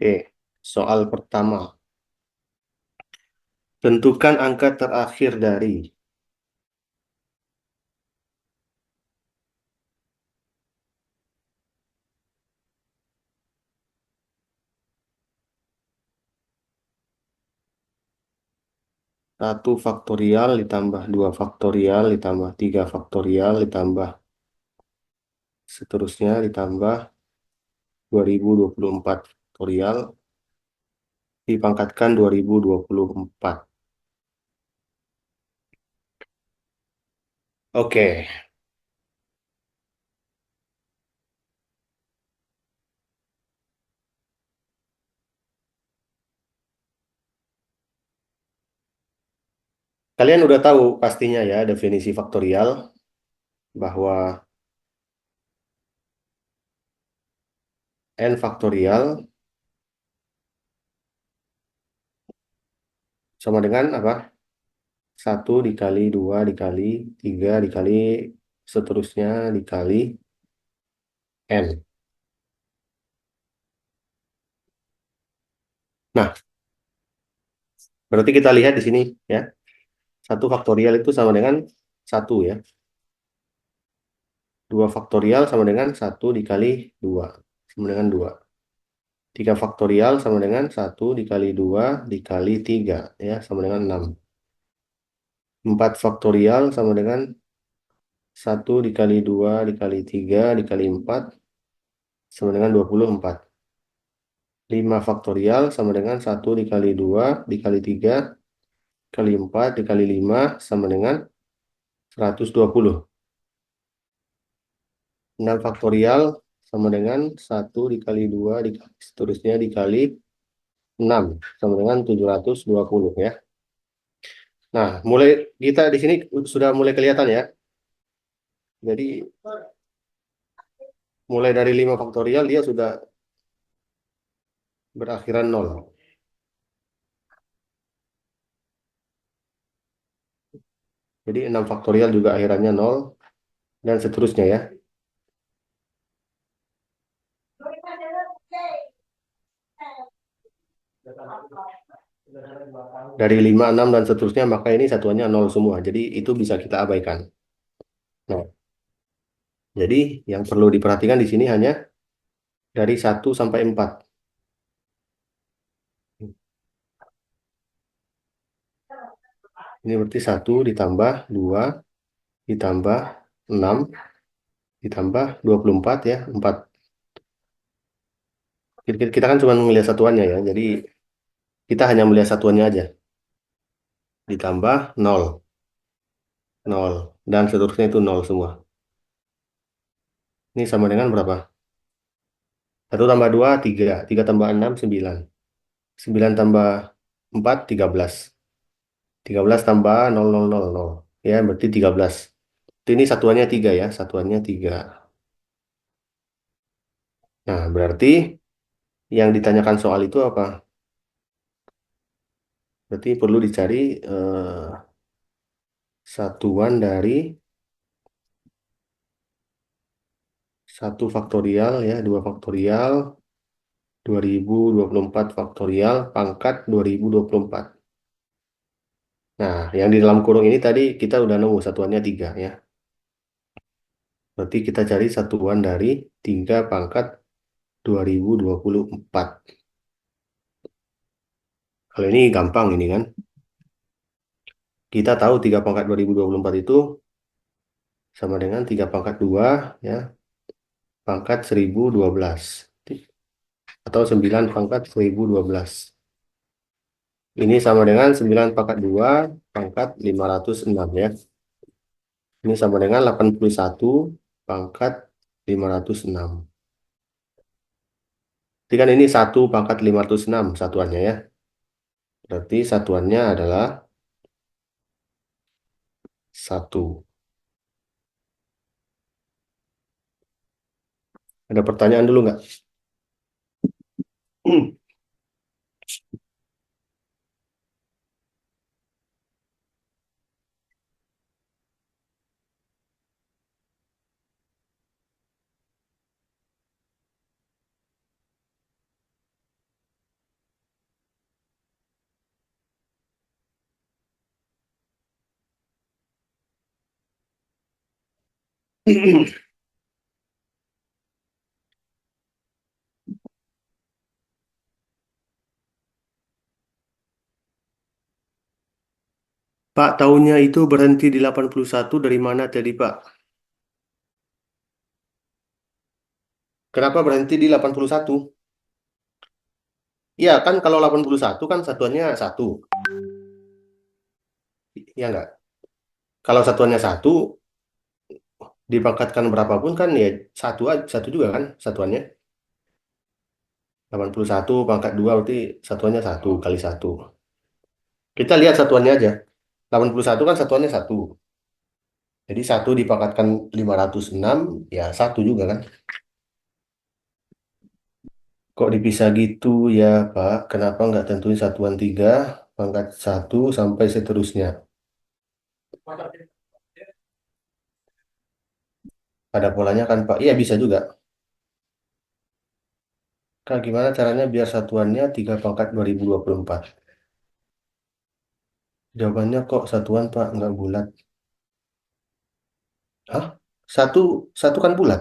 Oke, soal pertama. Tentukan angka terakhir dari satu faktorial ditambah 2 faktorial ditambah 3 faktorial ditambah seterusnya ditambah 2024 faktorial dipangkatkan 2024. Oke, kalian udah tahu pastinya ya definisi faktorial bahwa n faktorial sama dengan apa? Satu dikali 2 dikali 3 dikali seterusnya dikali n. Nah, berarti kita lihat di sini ya. Satu faktorial itu sama dengan satu ya. Dua faktorial sama dengan satu dikali dua. Sama dengan dua. Tiga faktorial sama dengan satu dikali dua dikali tiga. Ya, sama dengan enam. Empat faktorial sama dengan satu dikali dua dikali tiga dikali empat. Sama dengan 24. Lima faktorial sama dengan satu dikali dua dikali tiga kali empat dikali lima sama dengan 120. 6 faktorial sama dengan satu dikali 2 dikali seterusnya dikali 6 sama dengan 720 ya. Nah, mulai kita di sini sudah mulai kelihatan ya. Jadi mulai dari 5 faktorial dia sudah berakhiran nol. Jadi 6 faktorial juga akhirannya nol dan seterusnya ya. Dari 5 6 dan seterusnya maka ini satuannya nol semua. Jadi itu bisa kita abaikan. Nah, jadi yang perlu diperhatikan di sini hanya dari satu sampai 4. Ini berarti satu ditambah 2 ditambah 6 ditambah 24 ya, 4. Kita kan cuma melihat satuannya ya, jadi kita hanya melihat satuannya aja. Ditambah nol, nol, dan seterusnya itu nol semua. Ini sama dengan berapa? Satu tambah 2 3. 3 tambah 6 9. 9 tambah 4 13. 13 tambah nol nol nol nol. Ya, berarti 13. Ini satuannya 3 ya, satuannya 3. Nah, berarti yang ditanyakan soal itu apa? Berarti perlu dicari satuan dari satu faktorial ya, 2 faktorial, 2024 faktorial pangkat 2024. Nah, yang di dalam kurung ini tadi kita udah nemu satuannya 3 ya. Berarti kita cari satuan dari 3 pangkat 2024. Kalau ini gampang ini kan. Kita tahu 3 pangkat 2024 itu sama dengan 3 pangkat 2 ya, pangkat 1012. Atau 9 pangkat 1012. Ini sama dengan 9 pangkat 2 pangkat 506 ya. Ini sama dengan 81 pangkat 506. Jadi kan ini 1 pangkat 506 satuannya ya. Berarti satuannya adalah 1. Ada pertanyaan dulu nggak? Pak, tahunnya itu berhenti di 81 dari mana tadi, Pak? Kenapa berhenti di 81? Iya, kan kalau 81 kan satuannya satu. Iya nggak? Kalau satuannya satu, dipangkatkan berapapun kan ya satu juga kan satuannya. 81 pangkat 2 berarti satuannya satu kali satu. Kita lihat satuannya aja. 81 kan satuannya satu. Jadi satu dipangkatkan 506 ya satu juga kan. Kok dipisah gitu ya Pak? Kenapa nggak tentuin satuan 3 pangkat satu sampai seterusnya? Ada polanya kan Pak? Iya bisa juga. Kak, gimana caranya biar satuannya 3 pangkat 2024? Jawabannya kok satuan Pak, nggak bulat. Hah? Satu, satu kan bulat.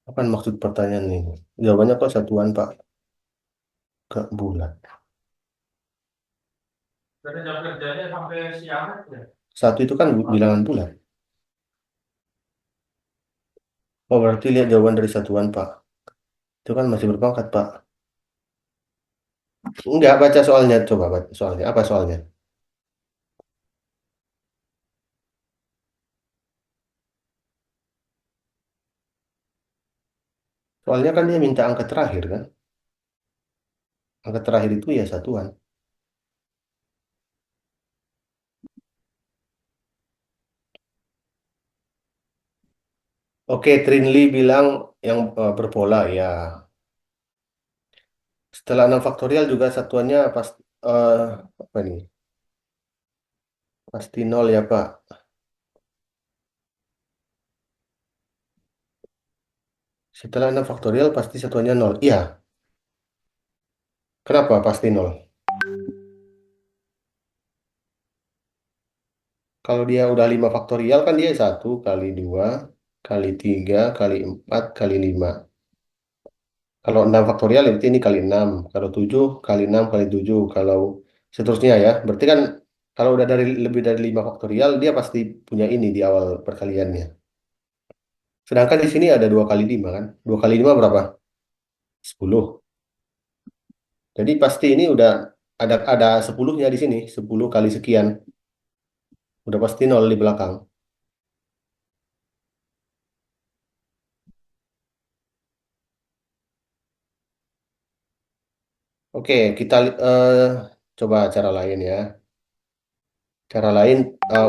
Apa maksud pertanyaan ini? Jawabannya kok satuan Pak, nggak bulat. Satu itu kan bilangan bulat. Oh berarti lihat jawaban dari satuan Pak. Itu kan masih berpangkat Pak. Enggak, baca soalnya. Coba baca soalnya. Apa soalnya? Soalnya kan dia minta angka terakhir kan. Angka terakhir itu ya satuan. Oke, Trinly bilang yang berpola ya. Setelah 6 faktorial juga satuannya eh, apa nih? Pasti nol ya Pak. Setelah 6 faktorial pasti satuannya nol. Iya, kenapa pasti nol? Kalau dia udah 5 faktorial kan dia satu kali 2 kali 3 kali 4 kali 5. Kalau 6 faktorial berarti ini kali 6. Kalau 7 kali 6 kali 7. Kalau seterusnya ya. Berarti kan kalau udah dari lebih dari 5 faktorial dia pasti punya ini di awal perkaliannya. Sedangkan di sini ada 2 kali 5 kan. 2 kali 5 berapa? 10. Jadi pasti ini udah ada 10-nya di sini. 10 kali sekian. Udah pasti nol di belakang. Oke, kita coba cara lain ya. Cara lain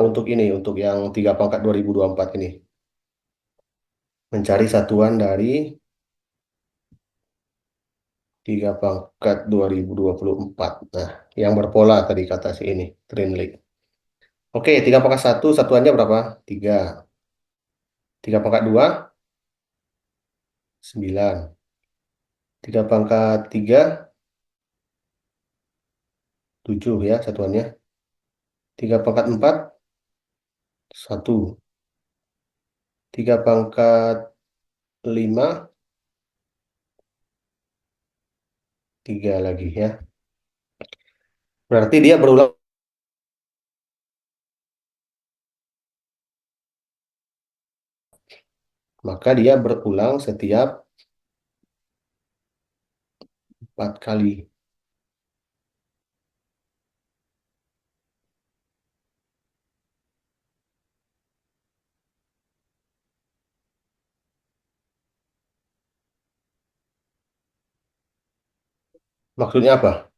untuk ini, untuk yang 3 pangkat 2024 ini. Mencari satuan dari 3 pangkat 2024. Nah, yang berpola tadi kata si ini, Trinly. Oke, 3 pangkat satu satuannya berapa? 3. 3 pangkat 2 9. 3 pangkat 3 7 ya satuannya. 3 pangkat 4 1. 3 pangkat 5 3 lagi ya. Berarti dia berulang, maka dia berulang setiap 4 kali. Maksudnya apa?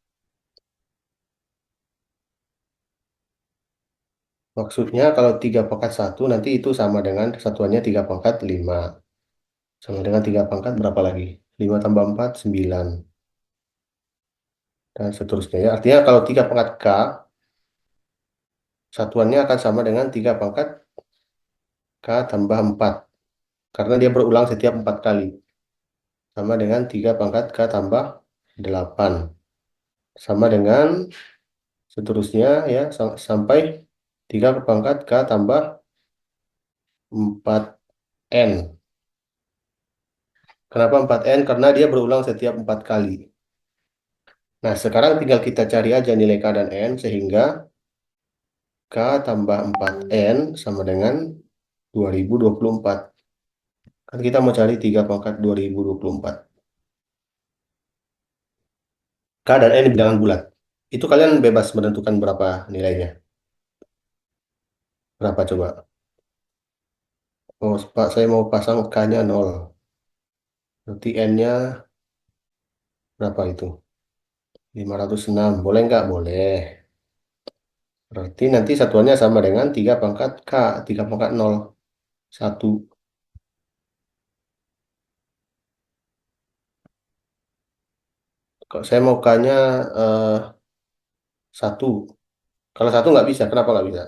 Maksudnya kalau 3 pangkat satu nanti itu sama dengan satuannya 3 pangkat 5. Sama dengan 3 pangkat berapa lagi? 5 tambah 4 9. Dan seterusnya ya. Artinya kalau 3 pangkat K, satuannya akan sama dengan 3 pangkat K tambah 4. Karena dia berulang setiap 4 kali. Sama dengan 3 pangkat K tambah 8. Sama dengan seterusnya ya sampai 3 ke pangkat K tambah 4N. Kenapa 4N? Karena dia berulang setiap 4 kali. Nah, sekarang tinggal kita cari aja nilai K dan N, sehingga K tambah 4N sama dengan 2024. Kan kita mau cari 3 pangkat 2024. K dan N bilangan bulat. Itu kalian bebas menentukan berapa nilainya. Berapa coba? Oh, Pak, saya mau pasang K-nya 0. Berarti N-nya berapa itu? 506. Boleh nggak? Boleh. Berarti nanti satuannya sama dengan 3 pangkat K. 3 pangkat 0. 1. Kalau saya mau K-nya 1. Kalau 1 nggak bisa. Kenapa nggak bisa?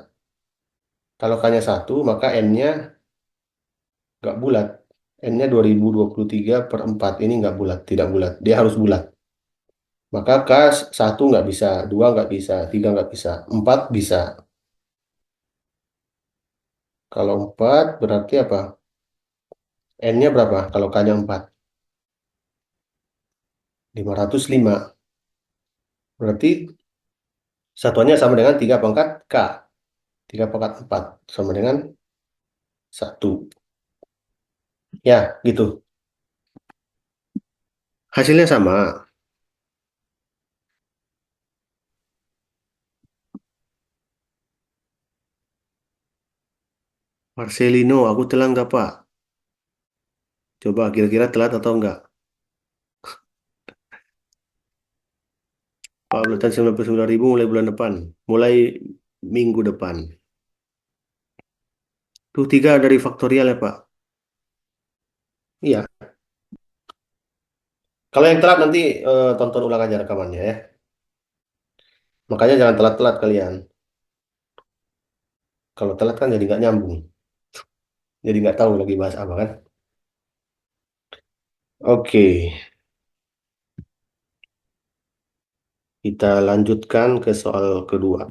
Kalau K-nya 1, maka N-nya nggak bulat. N-nya 2023 per 4. Ini nggak bulat. Tidak bulat. Dia harus bulat. Maka K 1 nggak bisa. 2 nggak bisa. 3 nggak bisa. 4 bisa. Kalau 4 berarti apa? N-nya berapa? Kalau K-nya 4. 505. Berarti satuannya sama dengan 3 pangkat K. 3 pangkat 4 sama dengan 1. Ya, gitu. Hasilnya sama. Marcelino, aku telah nggak, Pak? Coba kira-kira telat atau enggak? Pak, bulatan 99.000 mulai bulan depan. Mulai minggu depan. Tuh 3 dari faktorial ya, Pak. Iya. Kalau yang telat nanti tonton ulang aja rekamannya ya. Makanya jangan telat-telat kalian. Kalau telat kan jadi nggak nyambung. Jadi nggak tahu lagi bahas apa kan. Oke, kita lanjutkan ke soal kedua.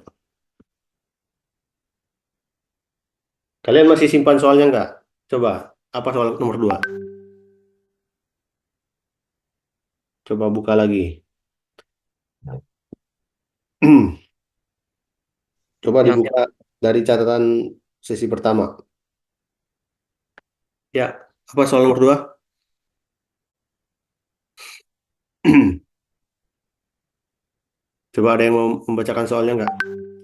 Kalian masih simpan soalnya nggak? Coba, apa soal nomor 2? Coba buka lagi. Coba Siap, dibuka dari catatan sesi pertama. Ya, apa soal nomor 2? Coba ada yang mau membacakan soalnya nggak?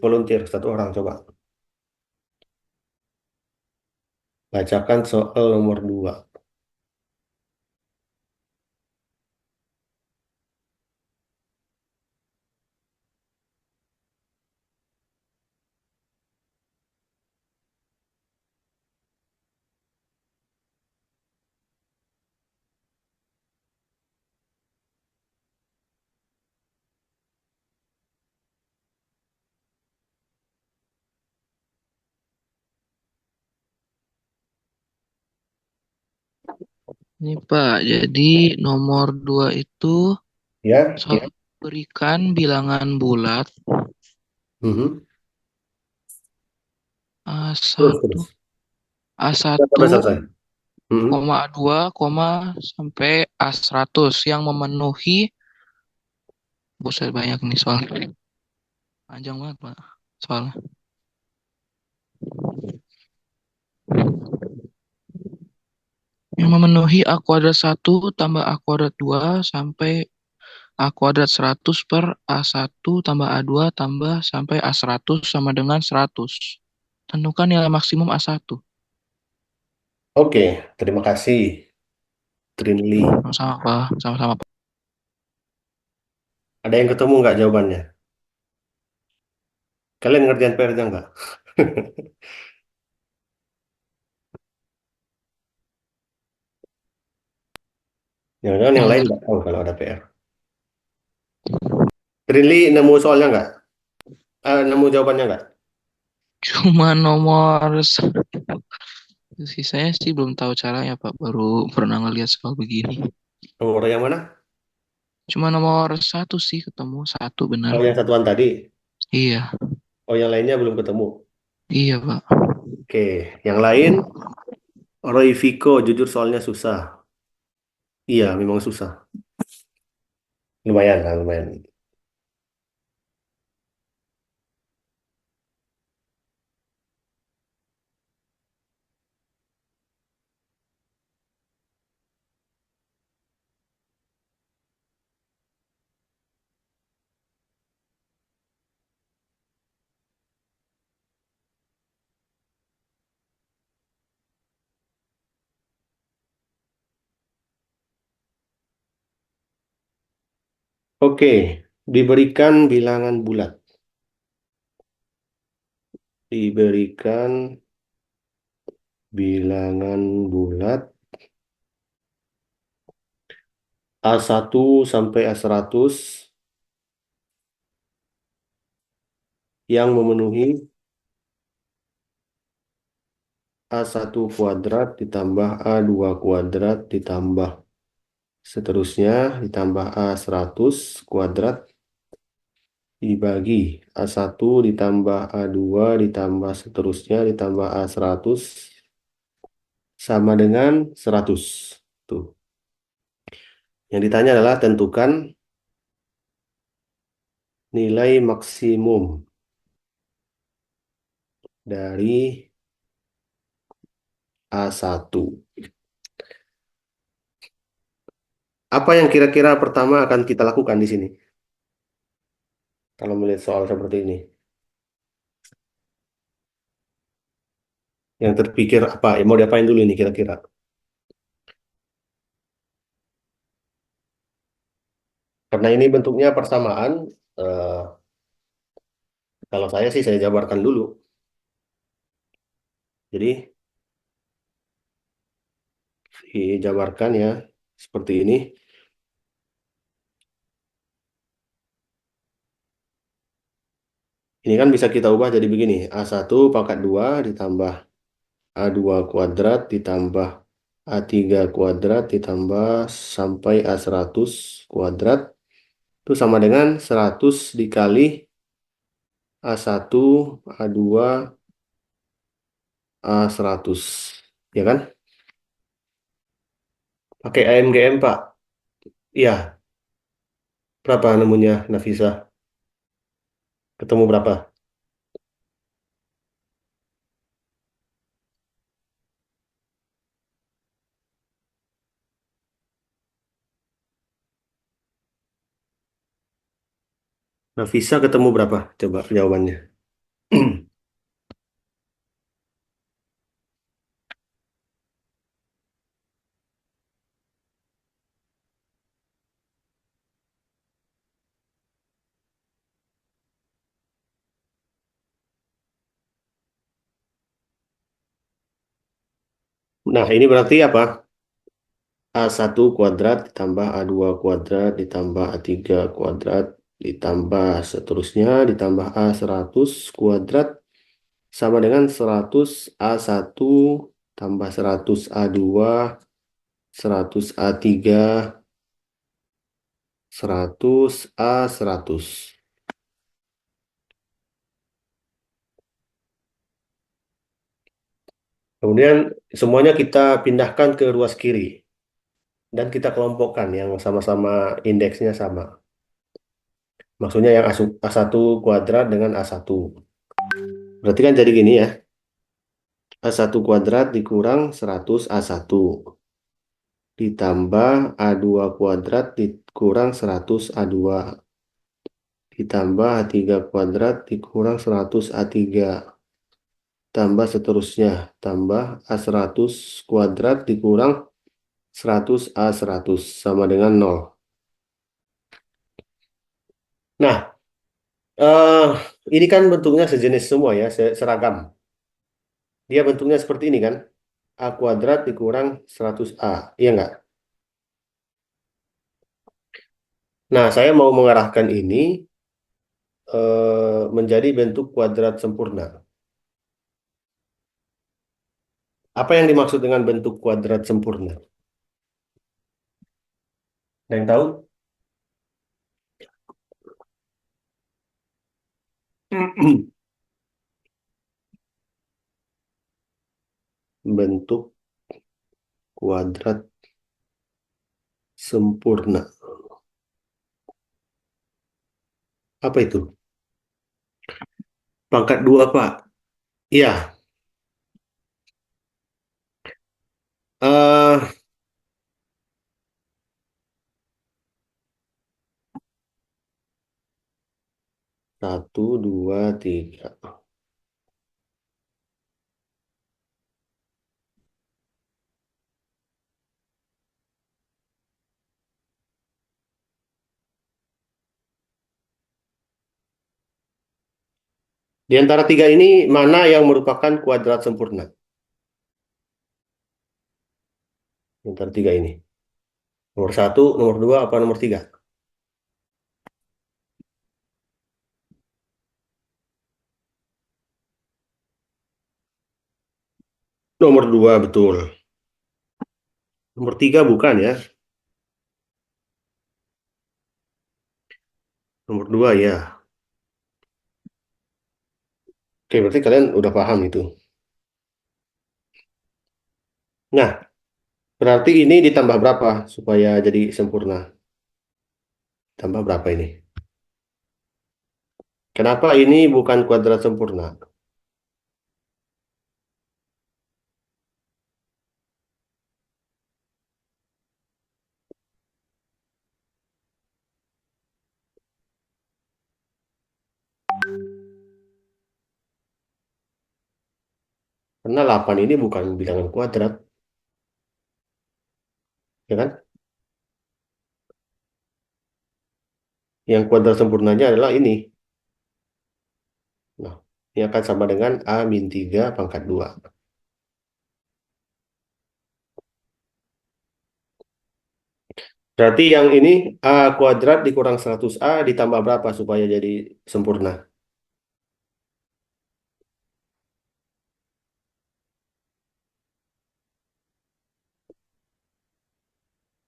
Volunteer, satu orang coba. Bacakan soal nomor 2. ini Pak. Jadi nomor 2 itu Ya, soal berikan bilangan bulat mhm. Terus, A1, terus. Sampai A1, selesai. Mhm. koma A2, koma sampai A100 yang memenuhi, buset banyak nih soal. Panjang banget Pak soalnya. Yang memenuhi A kuadrat 1 tambah A kuadrat 2 sampai A kuadrat 100 per A1 tambah A2 tambah sampai A100 sama dengan 100. Tentukan nilai maksimum A1. Oke, terima kasih, Trinly. Sama-sama Pak. Sama-sama Pak. Ada yang ketemu nggak jawabannya? Kalian ngerjain PR-nya nggak? Jangan-jangan yang lain Mengerti. nggak tahu kalau ada PR. Trinly nemu soalnya nggak? Nemu jawabannya nggak? Cuma nomor sisanya sih belum tahu caranya Pak. Baru pernah ngeliat soal begini. Nomor yang mana? Cuma nomor satu sih ketemu. Satu benar. Oh, yang satuan tadi. Iya. Oh, yang lainnya belum ketemu. Iya, Pak. Oke, yang lain, Roy Vico, jujur soalnya susah. Iya, memang susah. Lumayan lah, lumayan. Oke, diberikan bilangan bulat. Diberikan bilangan bulat A1 sampai A100 yang memenuhi A1 kuadrat ditambah A2 kuadrat ditambah seterusnya ditambah A100 kuadrat dibagi A1 ditambah A2 ditambah seterusnya ditambah A100 sama dengan 100. Tuh. Yang ditanya adalah tentukan nilai maksimum dari A1. Apa yang kira-kira pertama akan kita lakukan di sini? Kalau melihat soal seperti ini. Yang terpikir apa? Mau diapain dulu ini kira-kira? Karena ini bentuknya persamaan, eh, kalau saya sih saya jabarkan dulu. Jadi dijabarkan ya seperti ini. Ini kan bisa kita ubah jadi begini. A1 pangkat 2 ditambah A2 kuadrat ditambah A3 kuadrat ditambah sampai A100 kuadrat. Itu sama dengan 100 dikali A1, A2, A100. Ya kan? Pakai AMGM, Pak. Iya, berapa nemunya Nafisa? Ketemu berapa? Nafisa ketemu berapa? Coba jawabannya. Nah, ini berarti apa? A1 kuadrat ditambah A2 kuadrat ditambah A3 kuadrat ditambah seterusnya ditambah A100 kuadrat sama dengan 100 A1 tambah 100 A2 100 A3 100 A100. Kemudian semuanya kita pindahkan ke ruas kiri dan kita kelompokkan yang sama-sama indeksnya sama. Maksudnya yang A1 kuadrat dengan A1. Berarti kan jadi gini ya. A1 kuadrat dikurang 100 A1 ditambah A2 kuadrat dikurang 100 A2 ditambah A3 kuadrat dikurang 100 A3 tambah seterusnya tambah A100 kuadrat dikurang 100 A100 sama dengan 0. Nah, eh, ini kan bentuknya sejenis semua ya, seragam. Dia bentuknya seperti ini kan. A kuadrat dikurang 100A. Iya nggak? Nah, saya mau mengarahkan ini menjadi bentuk kuadrat sempurna. Apa yang dimaksud dengan bentuk kuadrat sempurna? Ada yang tahu? bentuk kuadrat sempurna. Apa itu? Pangkat 2, Pak. Iya. eh 1, 2, 3. Di antara tiga ini, mana yang merupakan kuadrat sempurna? Di antara tiga ini. Nomor 1, nomor 2, apa nomor 3? Nomor 2 betul. Nomor 3 bukan ya. Nomor 2 ya. Oke, berarti kalian udah paham itu. Nah, berarti ini ditambah berapa supaya jadi sempurna? Tambah berapa ini? Kenapa ini bukan kuadrat sempurna? Karena 8 ini bukan bilangan kuadrat, ya kan? Yang kuadrat sempurnanya adalah ini. Nah, ini akan sama dengan A min 3 pangkat 2. Berarti yang ini A kuadrat dikurang 100A ditambah berapa supaya jadi sempurna?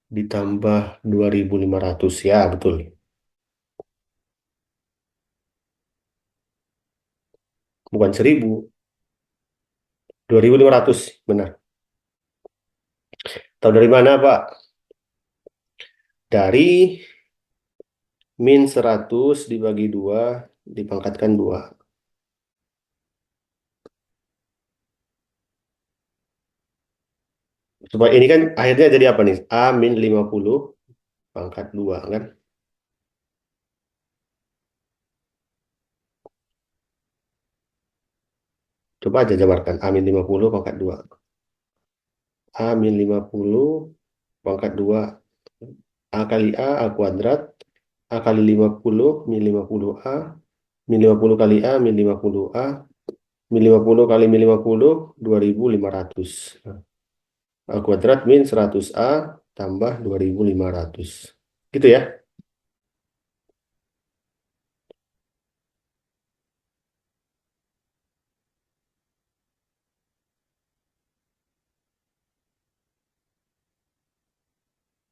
Ditambah 2.500. Ya, betul. Bukan 1.000. 2.500. Benar. Tahu dari mana, Pak? Dari min 100 dibagi 2 dipangkatkan 2. Supaya ini kan akhirnya jadi apa nih? A min 50 pangkat 2 kan? Coba aja jabarkan. A min 50 pangkat 2. A min 50 pangkat 2. A kali A kuadrat. A kali 50 min 50A. Min 50 kali A min 50A. Min 50 kali min 50, 2.500. A kuadrat min 100A tambah 2.500. Gitu ya.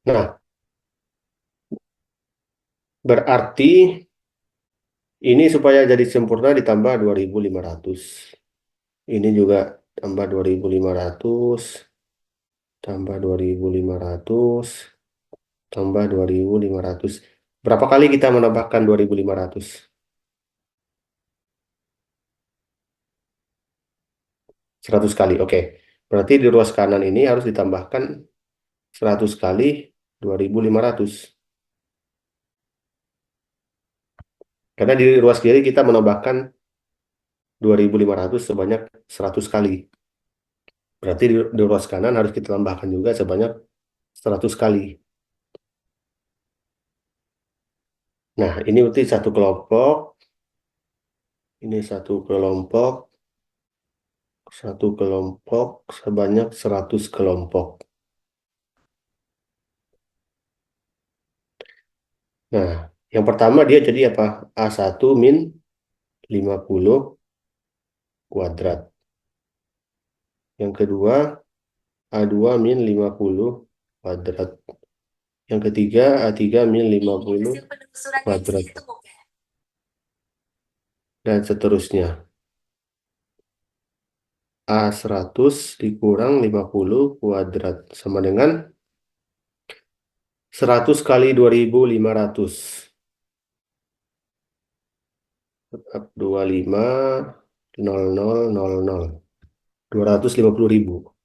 Nah, berarti ini supaya jadi sempurna ditambah 2.500. Ini juga tambah 2.500, tambah 2.500, tambah 2.500. Berapa kali kita menambahkan 2.500? 100 kali. Oke. Berarti di ruas kanan ini harus ditambahkan 100 kali 2.500. Karena di ruas kiri kita menambahkan 2.500 sebanyak 100 kali. Berarti di ruas kanan harus kita tambahkan juga sebanyak 100 kali. Nah, ini berarti satu kelompok. Ini satu kelompok sebanyak 100 kelompok. Nah, yang pertama dia jadi apa? A1 min 50 kuadrat. Yang kedua, A2 min 50 kuadrat. Yang ketiga, A3 min 50 kuadrat. Dan seterusnya. A100 dikurang 50 kuadrat sama dengan 100 kali 2500. 25 0000. 250.000.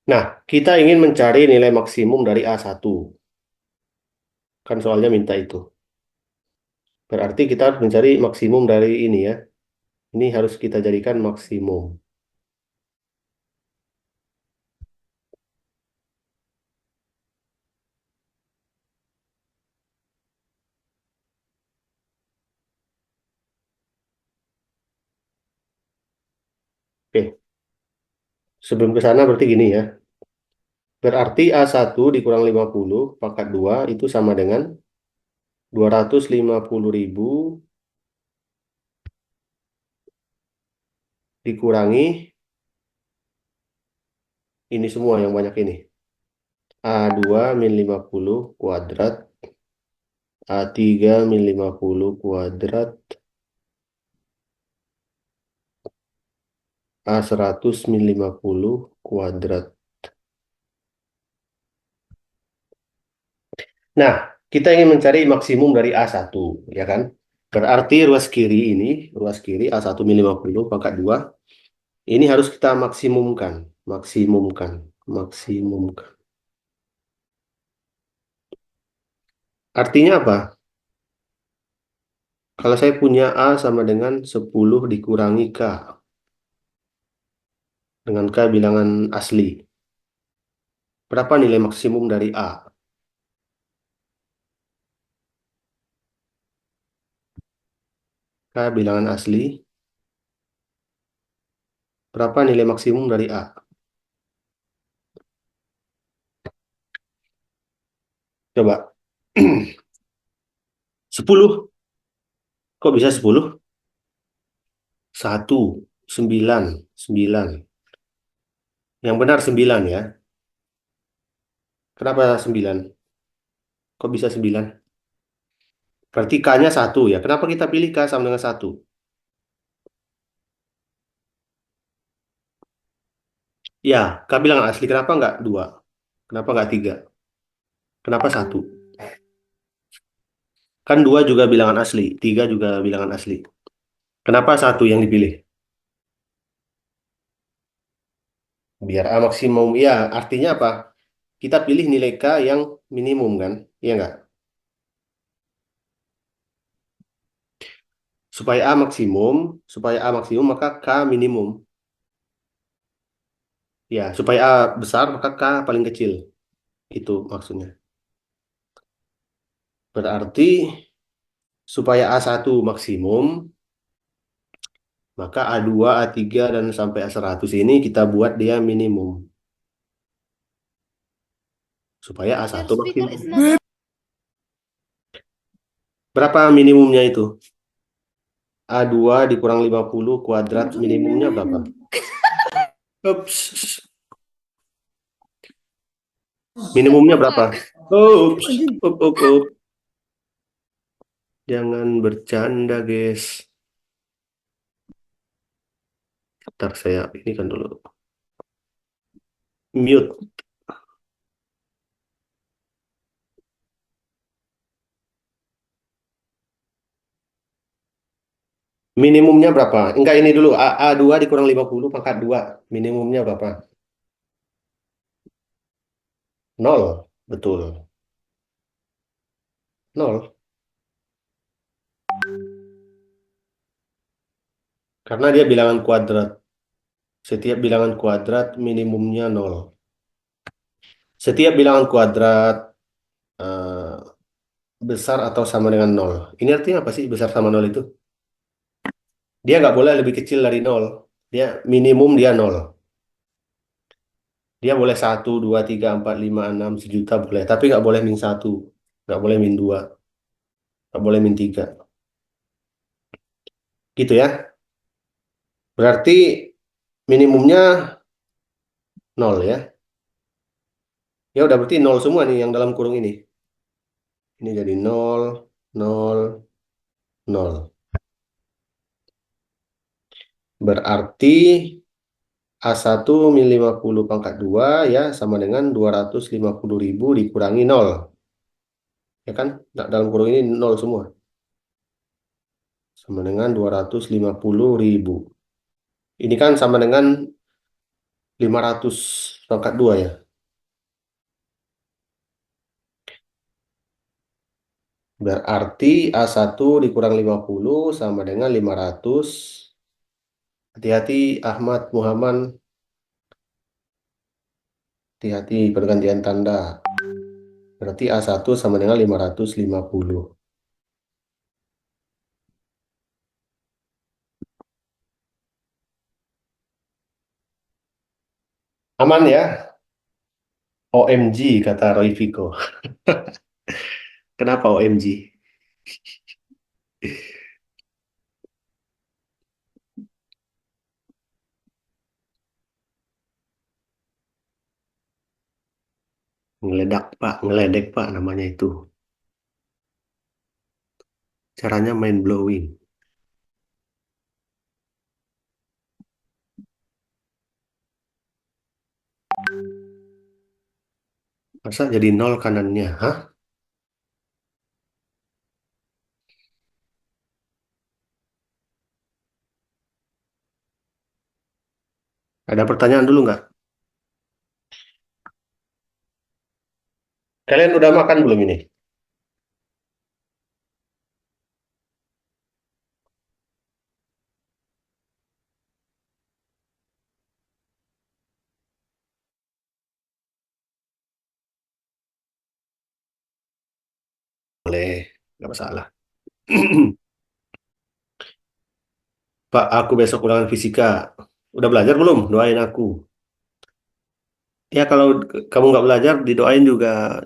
Nah, kita ingin mencari nilai maksimum dari A1. Kan soalnya minta itu. Berarti kita harus mencari maksimum dari ini ya. Ini harus kita jadikan maksimum. Oke, sebelum ke sana berarti gini ya. Berarti A1 dikurang 50 pangkat 2 itu sama dengan 250.000 dikurangi ini semua yang banyak ini. A2 min 50 kuadrat, A3 min 50 kuadrat, A100 min 50 kuadrat. Nah, kita ingin mencari maksimum dari A1, ya kan? Berarti ruas kiri ini, ruas kiri A1 min 50 pangkat 2, ini harus kita maksimumkan. Maksimumkan. Maksimumkan. Artinya apa? Kalau saya punya A sama dengan 10 dikurangi K. Dengan K bilangan asli. Berapa nilai maksimum dari A? K bilangan asli. Berapa nilai maksimum dari A? Coba. 10. Kok bisa 10? 1, 9, 9. Yang benar 9 ya. Kenapa 9? Kok bisa 9? Berarti K-nya 1 ya. Kenapa kita pilih K sama dengan 1? Ya, K bilangan asli. Kenapa nggak 2? Kenapa nggak 3? Kenapa 1? Kan 2 juga bilangan asli. 3 juga bilangan asli. Kenapa 1 yang dipilih? Biar A maksimum. Ya, artinya apa? Kita pilih nilai K yang minimum kan? Iya nggak? Supaya A maksimum maka K minimum. Ya, supaya A besar maka K paling kecil. Itu maksudnya. Berarti supaya A1 maksimum, maka A2, A3, dan sampai A100 ini kita buat dia minimum. Supaya A1 maksimum. Berapa minimumnya itu? A2 dikurang 50 kuadrat minimumnya berapa? Ups. Minimumnya berapa? Ups. Up, up, up. Jangan bercanda, guys. Ntar saya ini kan dulu. Mute. Minimumnya berapa? Enggak, ini dulu. A2 dikurang 50 pangkat 2. Minimumnya berapa? 0. Betul. 0. Karena dia bilangan kuadrat. Setiap bilangan kuadrat minimumnya 0. Setiap bilangan kuadrat eh, besar atau sama dengan 0. Ini artinya apa sih besar sama 0 itu? Dia nggak boleh lebih kecil dari 0. Dia minimum dia 0. Dia boleh 1, 2, 3, 4, 5, 6, sejuta boleh. Tapi nggak boleh min 1. Nggak boleh min 2. Nggak boleh min 3. Gitu ya. Berarti minimumnya 0 ya. Ya udah berarti 0 semua nih yang dalam kurung ini. Ini jadi nol, nol, nol. Berarti A1 min 50 pangkat 2 ya sama dengan 250.000 dikurangi nol. Ya kan? Dalam kurung ini nol semua. Sama dengan 250.000. Ini kan sama dengan 500 pangkat 2 ya. Berarti A1 dikurang 50 sama dengan 500. Hati-hati Ahmad Muhammad. Hati-hati pergantian tanda. Berarti A1 sama dengan 550. Aman ya? OMG kata Roy Vico. Kenapa OMG? Ngeledak Pak, ngeledek Pak namanya itu. Caranya mind blowing. Masa jadi nol kanannya? Hah? Ada pertanyaan dulu nggak? Kalian udah makan belum ini? Boleh, nggak masalah. Pak, aku besok ulangan fisika. Udah belajar belum? Doain aku. Ya kalau kamu nggak belajar, didoain juga.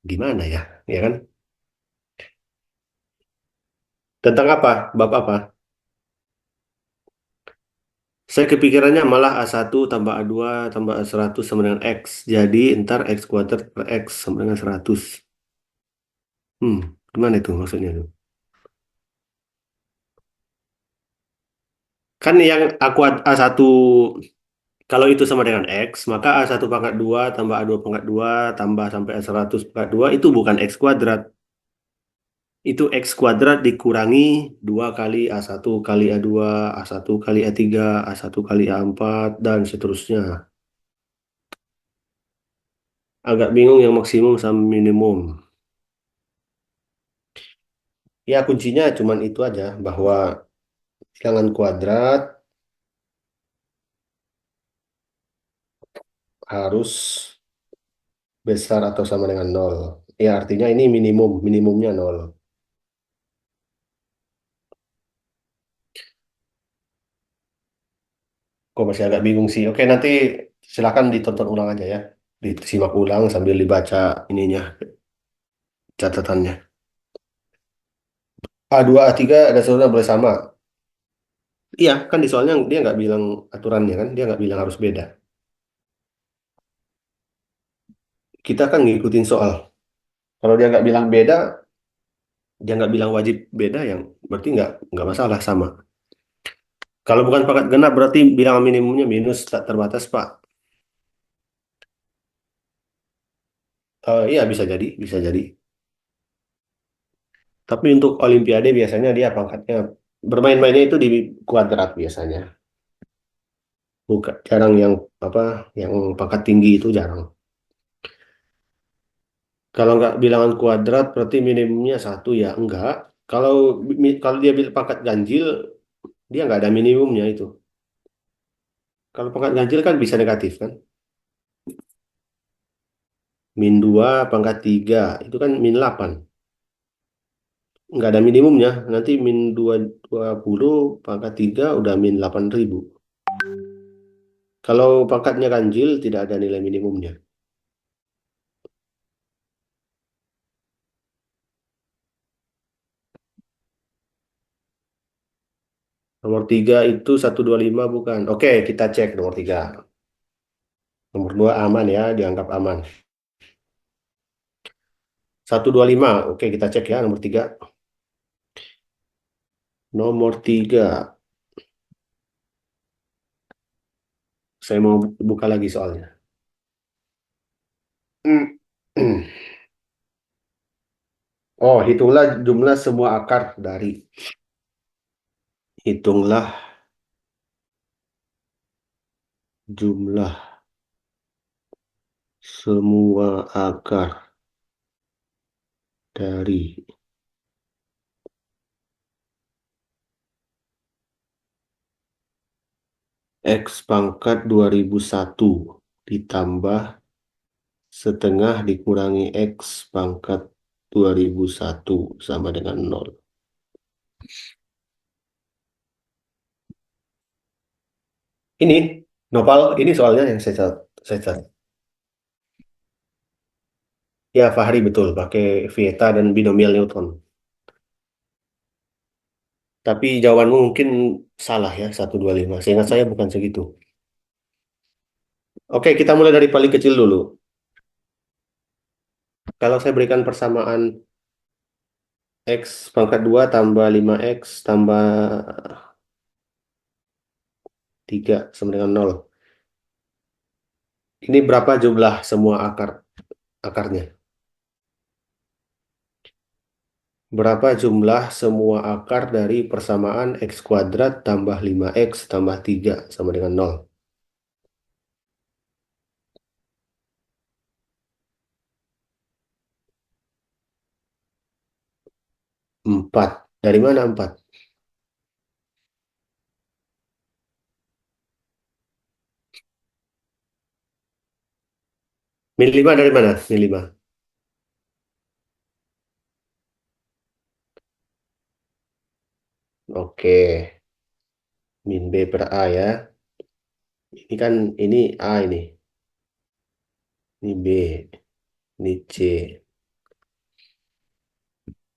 Gimana ya? Ya kan? Tentang apa? Bab apa? Saya kepikirannya malah A1 tambah A2 tambah A100 sama dengan X. Jadi ntar X kuadrat per X sama dengan 100. Hmm, gimana itu maksudnya tuh? Kan yang aku A1 kalau itu sama dengan X, maka A1 pangkat 2 tambah A2 pangkat 2 tambah sampai A100 pangkat 2 itu bukan X kuadrat. Itu X kuadrat dikurangi 2 kali A1 kali A2, A1 kali A3, A1 kali A4, dan seterusnya. Agak bingung yang maksimum sama minimum. Ya kuncinya cuman itu aja, bahwa bilangan kuadrat harus besar atau sama dengan nol. Ya artinya ini minimum, minimumnya nol. Kok masih agak bingung sih. Oke, nanti silakan ditonton ulang aja ya. Disimak ulang sambil dibaca ininya, catatannya. A2, A3 ada sebenarnya boleh sama. Iya, kan di soalnya dia nggak bilang aturannya kan, dia nggak bilang harus beda. Kita kan ngikutin soal. Kalau dia nggak bilang beda, dia nggak bilang wajib beda, yang berarti nggak masalah sama. Kalau bukan pangkat genap berarti bilangan minimumnya minus tak terbatas, Pak. Iya bisa jadi, bisa jadi. Tapi untuk Olimpiade biasanya dia pangkatnya bermain-mainnya itu di kuadrat biasanya. Bukan jarang yang apa yang pangkat tinggi itu jarang. Kalau nggak bilangan kuadrat berarti minimumnya satu ya enggak. Kalau kalau dia pangkat ganjil dia nggak ada minimumnya itu. Kalau pangkat ganjil kan bisa negatif kan. Min 2 pangkat 3 itu kan min 8. Nggak ada minimumnya. Nanti min 220 pangkat 3 udah min 8.000. Kalau pangkatnya ganjil tidak ada nilai minimumnya. Nomor 3 itu 125 bukan? Oke, kita cek nomor 3. Nomor 2 aman ya, dianggap aman. 125. Oke, kita cek ya nomor 3. Nomor 3. Saya mau buka lagi soalnya. Oh, hitunglah jumlah semua akar dari. Hitunglah jumlah semua akar dari X pangkat 2001 ditambah setengah dikurangi X pangkat 2001 sama dengan nol. Ini, Nopal, ini soalnya yang saya catat. Ya, Fahri betul, pakai Vieta dan binomial Newton. Tapi jawabanmu mungkin salah ya, 125. Seingat saya bukan segitu. Oke, kita mulai dari paling kecil dulu. Kalau saya berikan persamaan X pangkat 2 tambah 5X tambah 3 sama dengan nol. Ini berapa jumlah semua akarnya? Berapa jumlah semua akar dari persamaan X kuadrat tambah 5X tambah 3 sama dengan nol? 4. Dari mana 4? Min 5 dari mana? Min 5. Oke. Min B per A ya. Ini kan ini A ini. Ini B. Ini C.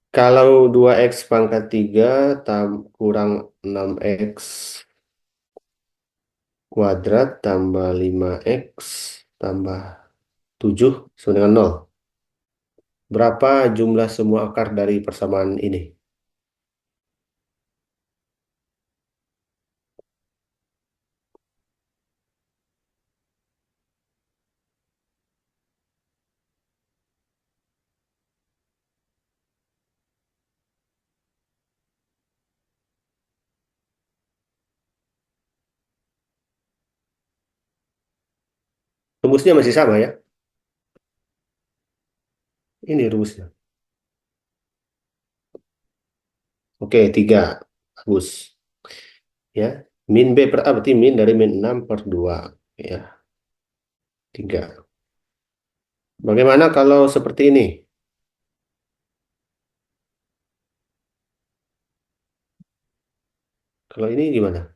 Kalau 2X pangkat 3 kurang 6X kuadrat tambah 5X tambah 7 sama dengan nol. Berapa jumlah semua akar dari persamaan ini? Rumusnya masih sama ya? Ini rumusnya. Oke, 3. Bagus. Ya. Min B per A berarti min dari min 6 per 2. Ya, 3. Bagaimana kalau seperti ini? Kalau ini gimana?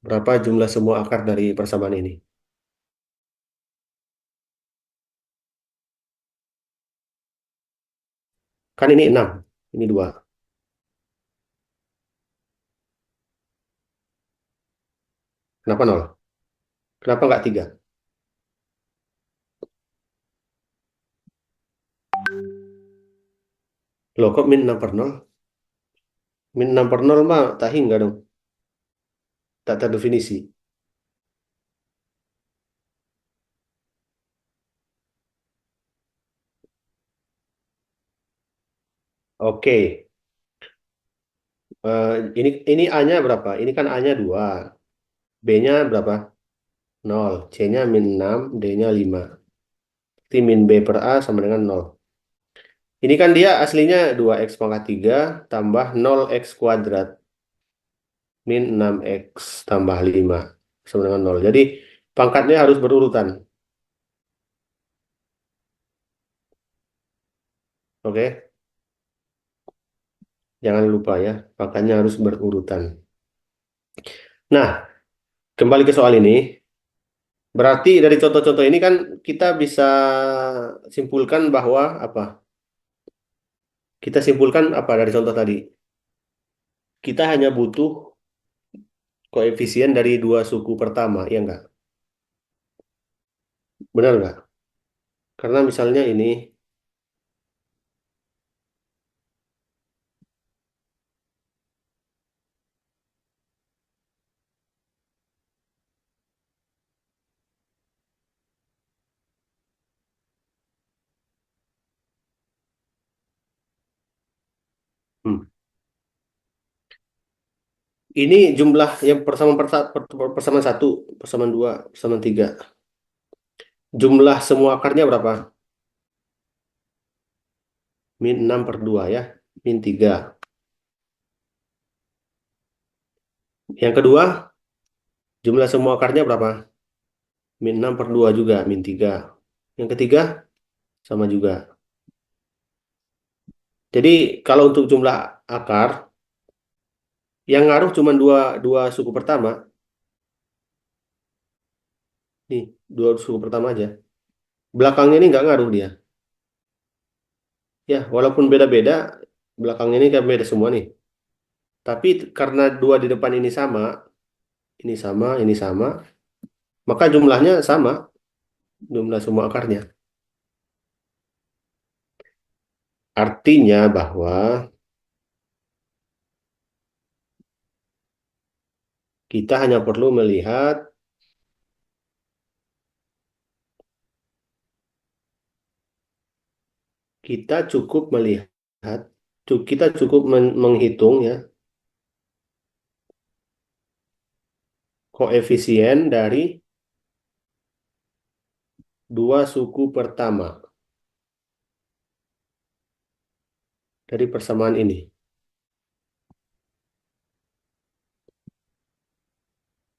Berapa jumlah semua akar dari persamaan ini? Kan ini 6, ini 2. Kenapa nol? Kenapa nggak 3? Loh, kok min 6 per 0? Min 6 per 0 mah tak hingga dong. Tak terdefinisi. Oke. Eh, ini A-nya berapa? Ini kan A-nya 2. B-nya berapa? Nol. C-nya min 6, D-nya 5. Berarti min B per A sama dengan nol. Ini kan dia aslinya 2X pangkat 3 tambah 0X kuadrat. Min 6X tambah 5 sama dengan nol. Jadi pangkatnya harus berurutan. Oke, jangan lupa ya, pangkatnya harus berurutan. Nah, kembali ke soal ini. Berarti dari contoh-contoh ini kan kita bisa simpulkan bahwa apa? Kita simpulkan apa dari contoh tadi? Kita hanya butuh koefisien dari dua suku pertama, ya enggak? Benar nggak? Karena misalnya ini, hmm, ini jumlah yang persamaan satu, persamaan dua, persamaan tiga. Jumlah semua akarnya berapa? Min 6 per 2 ya. Min 3. Yang kedua, jumlah semua akarnya berapa? Min 6 per 2 juga, min 3. Yang ketiga, sama juga. Jadi kalau untuk jumlah akar, yang ngaruh cuma dua suku pertama. Nih, dua suku pertama aja. Belakangnya ini nggak ngaruh dia. Ya, walaupun beda-beda, belakangnya ini kan beda semua nih. Tapi karena dua di depan ini sama, maka jumlahnya sama, jumlah semua akarnya. Artinya bahwa kita hanya perlu melihat, kita cukup melihat, kita cukup menghitung ya, koefisien dari dua suku pertama dari persamaan ini.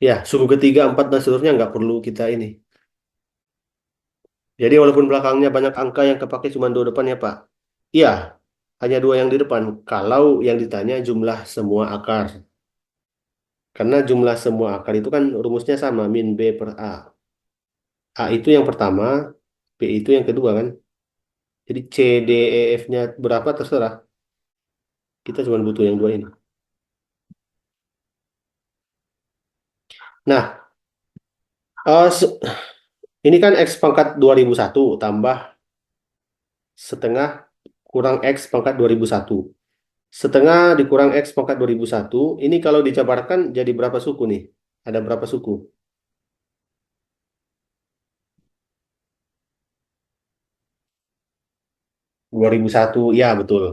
Ya, suku ketiga, empat, dan seterusnya nggak perlu kita ini. Jadi walaupun belakangnya banyak angka yang kepake cuma dua depan ya Pak. Iya, hanya dua yang di depan. Kalau yang ditanya jumlah semua akar. Karena jumlah semua akar itu kan rumusnya sama, min B per A. A itu yang pertama, B itu yang kedua kan. Jadi C, D, E, F-nya berapa terserah. Kita cuma butuh yang dua ini. Nah, eh, se- ini kan X pangkat 2001 tambah setengah kurang X pangkat 2001. Setengah dikurang X pangkat 2001, ini kalau dijabarkan jadi berapa suku nih? Ada berapa suku? 2001, ya betul.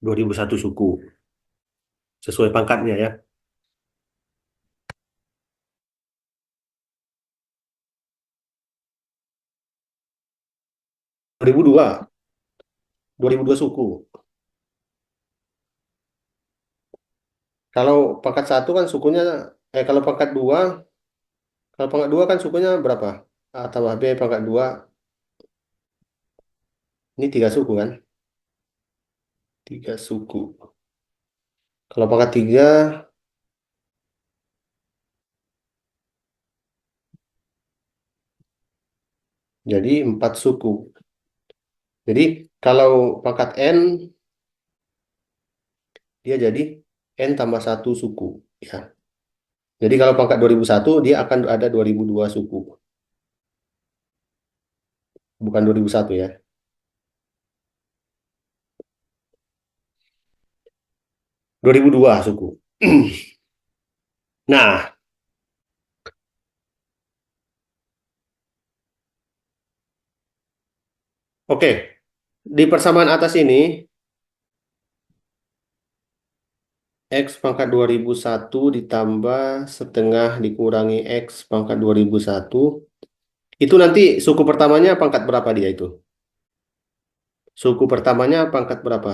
2001 suku, sesuai pangkatnya ya. 2002, 2002 suku. Kalau pangkat satu kan sukunya, kalau pangkat dua, kalau pangkat dua kan sukunya berapa? A tambah B pangkat dua, ini tiga suku kan? Tiga suku. Kalau pangkat tiga, jadi empat suku. Jadi kalau pangkat N, dia jadi N tambah satu suku. Ya. Jadi kalau pangkat 2001, dia akan ada 2002 suku. Bukan 2001 ya. 2002 suku. Nah, oke. Di persamaan atas ini, X pangkat 2001 ditambah setengah dikurangi X pangkat 2001. Itu nanti suku pertamanya pangkat berapa dia itu? Suku pertamanya pangkat berapa?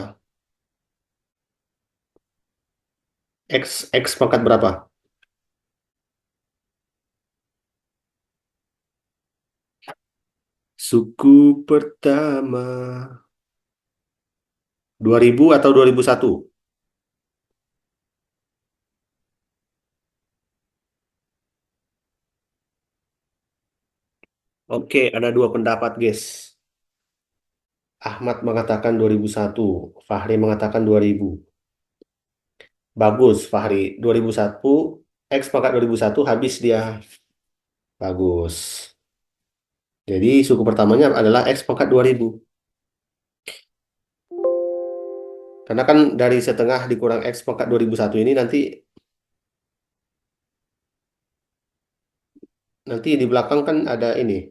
X pangkat berapa? Suku pertama 2000 atau 2001? Oke, ada dua pendapat, guys. Ahmad mengatakan 2001, Fahri mengatakan 2000. Bagus, Fahri. 2001, X pangkat 2001 habis dia. Bagus. Jadi suku pertamanya adalah X pangkat 2000. Karena kan dari setengah dikurang X pangkat 2001 ini nanti nanti di belakang kan ada ini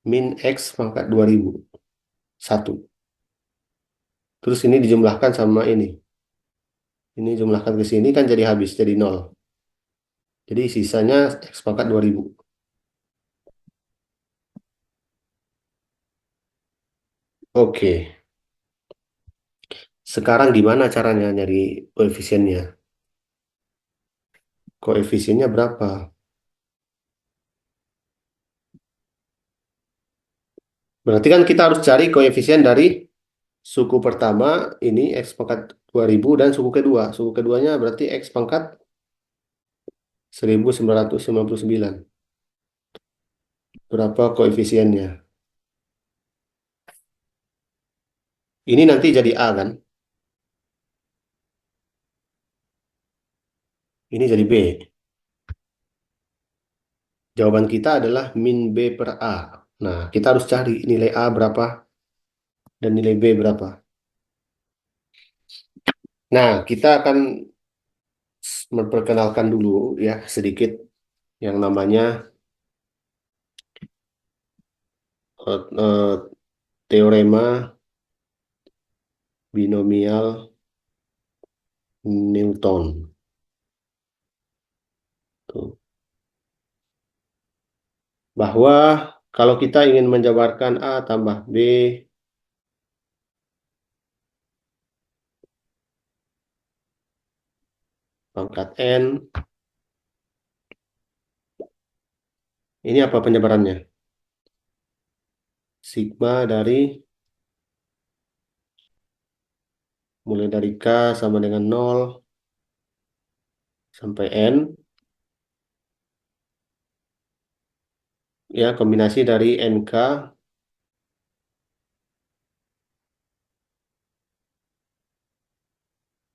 min X pangkat 2001. Terus ini dijumlahkan sama ini. Ini jumlahkan ke sini kan jadi habis, jadi nol. Jadi sisanya X pangkat 2000. Oke, sekarang gimana caranya nyari koefisiennya? Koefisiennya berapa? Berarti kan kita harus cari koefisien dari suku pertama ini X pangkat 2000 dan suku kedua. Suku keduanya berarti X pangkat 1999. Berapa koefisiennya? Ini nanti jadi A kan? Ini jadi B. Jawaban kita adalah min B per A. Nah, kita harus cari nilai A berapa dan nilai B berapa. Nah, kita akan memperkenalkan dulu ya sedikit yang namanya teorema binomial Newton. Tuh. Bahwa kalau kita ingin menjabarkan A tambah B pangkat N, ini apa penjabarannya? Sigma dari mulai dari K sama dengan 0 sampai N, ya kombinasi dari NK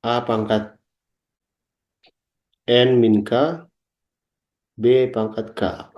A pangkat N min K B pangkat K.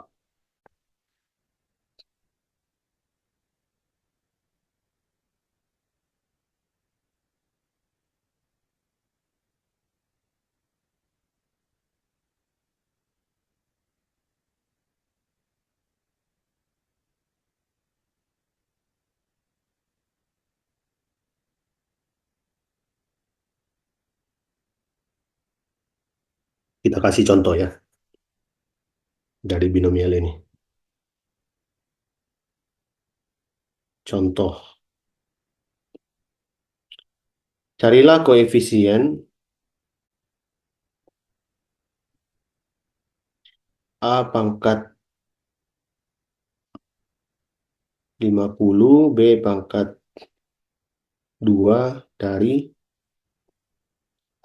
Kita kasih contoh ya dari binomial ini. Contoh, carilah koefisien A pangkat 50 B pangkat 2 dari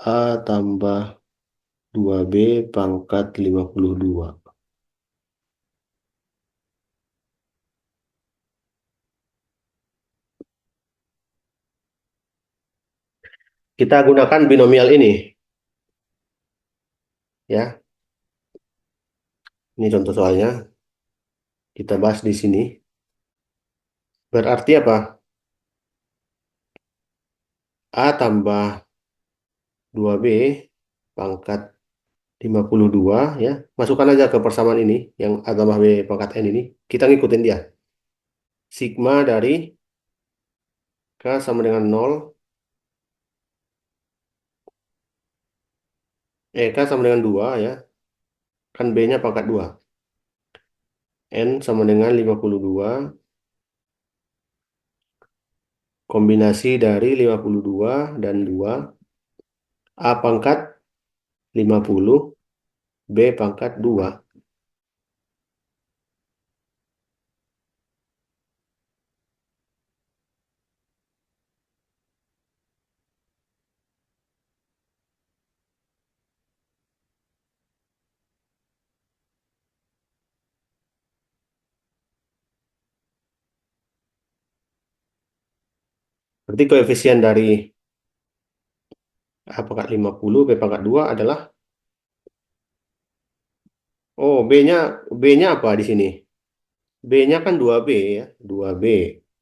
A tambah 2B pangkat 52. Kita gunakan binomial ini ya. Ini contoh soalnya. Kita bahas di sini. Berarti apa? A tambah 2B pangkat 52 ya. Masukkan aja ke persamaan ini yang A tambah B pangkat N ini. Kita ngikutin dia. Sigma dari K sama dengan 0. K sama dengan 2 ya. Kan B-nya pangkat 2. N sama dengan 52. Kombinasi dari 52 dan 2. A pangkat 50. B pangkat 2. Berarti koefisien dari A pangkat 50, B pangkat 2 adalah, oh B-nya apa di sini? B-nya kan 2B ya. 2B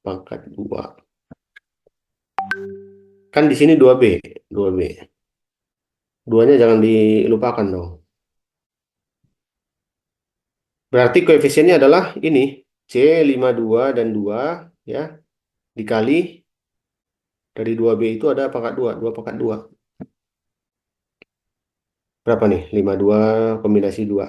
pangkat 2. Kan di sini 2B. 2B. Duanya jangan dilupakan dong. Berarti koefisiennya adalah ini. C 52 dan 2 ya. Dikali dari 2B itu ada pangkat 2. 2 pangkat 2. Berapa nih? 52 kombinasi 2.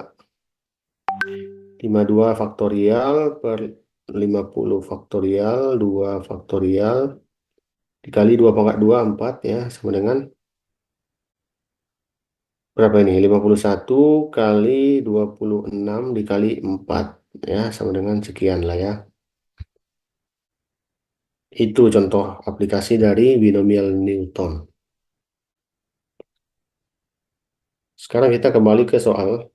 52 faktorial per 50 faktorial. 2 faktorial. Dikali 2 pangkat 2, 4 ya. Sama dengan berapa ini? 51 kali 26 dikali 4 ya. Sama dengan sekian lah ya. Itu contoh aplikasi dari binomial Newton. Sekarang kita kembali ke soal.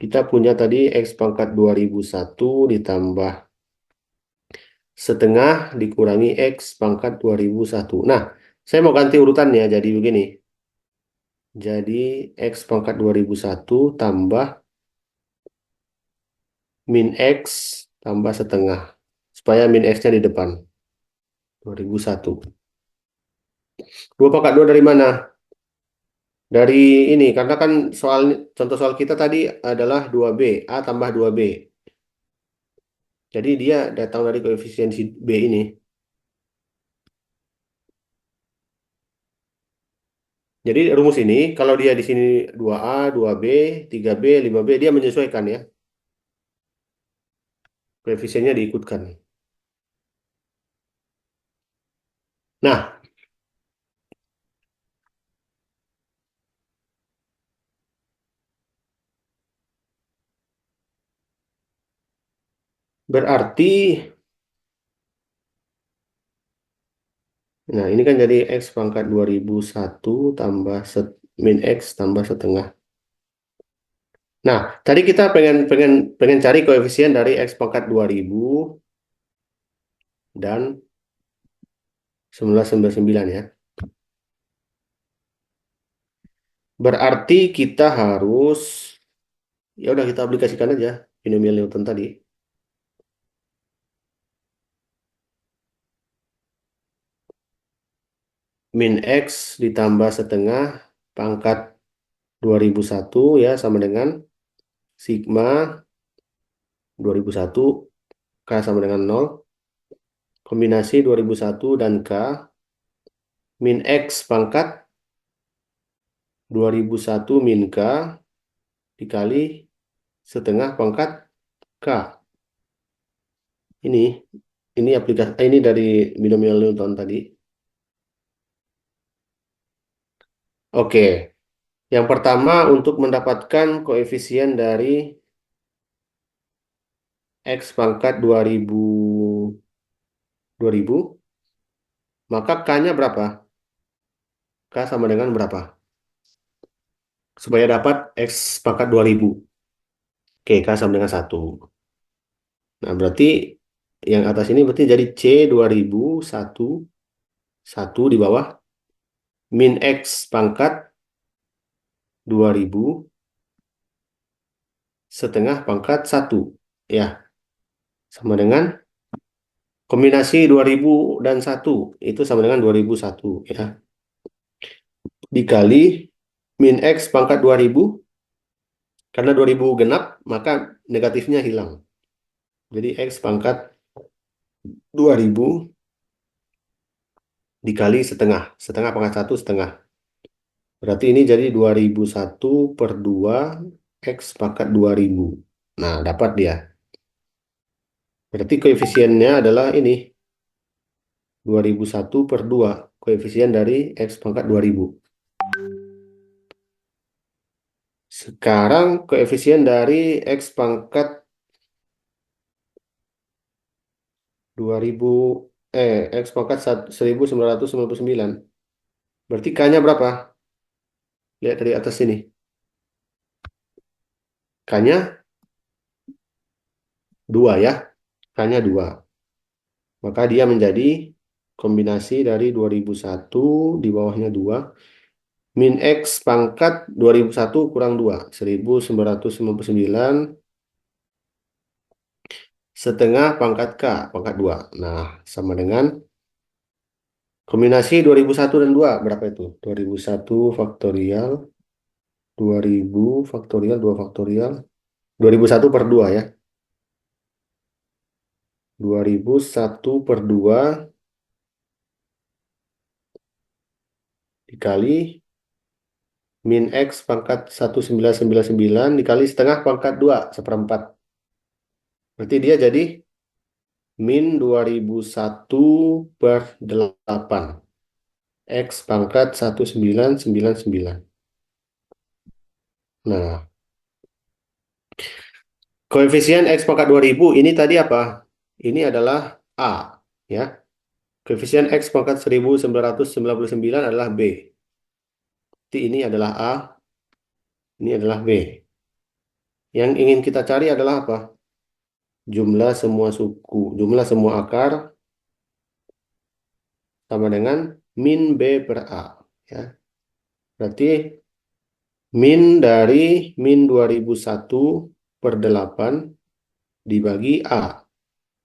Kita punya tadi X pangkat 2001 ditambah setengah dikurangi X pangkat 2001. Nah, saya mau ganti urutannya jadi begini. Jadi X pangkat 2001 tambah min X tambah setengah. Supaya min X-nya di depan. 2001. 2 pangkat 2 dari mana? Dari ini, karena kan contoh soal kita tadi adalah 2B, A tambah 2B. Jadi dia datang dari koefisiensi B ini. Jadi rumus ini, kalau dia di sini 2A, 2B, 3B, 5B, dia menyesuaikan ya. Koefisiennya diikutkan. Nah, berarti, nah ini kan jadi X pangkat 2001 tambah min X tambah setengah. Nah, tadi kita pengen cari koefisien dari X pangkat 2000 dan 1999 ya. Berarti kita harus, ya udah kita aplikasikan aja binomial Newton tadi. Min X ditambah setengah pangkat 2001 ya sama dengan sigma 2001 K sama dengan 0 kombinasi 2001 dan K min X pangkat 2001 min K dikali setengah pangkat K. Ini ini dari binomial Newton tadi. Oke. Yang pertama untuk mendapatkan koefisien dari X pangkat 2000, maka K-nya berapa? K sama dengan berapa? Supaya dapat X pangkat 2000. Oke, K sama dengan 1. Nah, berarti yang atas ini berarti jadi C 2001 1 di bawah min X pangkat 2000 setengah pangkat 1. Ya, sama dengan kombinasi 2000 dan 1. Itu sama dengan 2001 ya. Dikali min X pangkat 2000. Karena 2000 genap, maka negatifnya hilang. Jadi X pangkat 2000 dikali setengah. Setengah pangkat 1 setengah. Berarti ini jadi 2001 per 2 X pangkat 2000. Nah, dapat dia. Berarti koefisiennya adalah ini. 2001 per 2. Koefisien dari X pangkat 2000. Sekarang koefisien dari X pangkat 2000 X pangkat 1999. Berarti K-nya berapa? Lihat dari atas sini. K-nya 2 ya. K-nya 2. Maka dia menjadi kombinasi dari 2001 di bawahnya 2 min X pangkat 2001 kurang 2. 1999 setengah pangkat K, pangkat 2. Nah, sama dengan kombinasi 2001 dan 2. Berapa itu? 2001 faktorial, 2000 faktorial, 2 faktorial. 2001 per 2 ya. 2001 per 2 dikali min X pangkat 1999 dikali setengah pangkat 2 seperempat. Berarti dia jadi min 2001 per 8. X pangkat 1999. Nah, koefisien X pangkat 2000 ini tadi apa? Ini adalah A, ya. Koefisien X pangkat 1999 adalah B. Jadi ini adalah A, ini adalah B. Yang ingin kita cari adalah apa? Jumlah semua suku, jumlah semua akar sama dengan min B per A. Ya. Berarti min dari min 2001 per 8 dibagi A.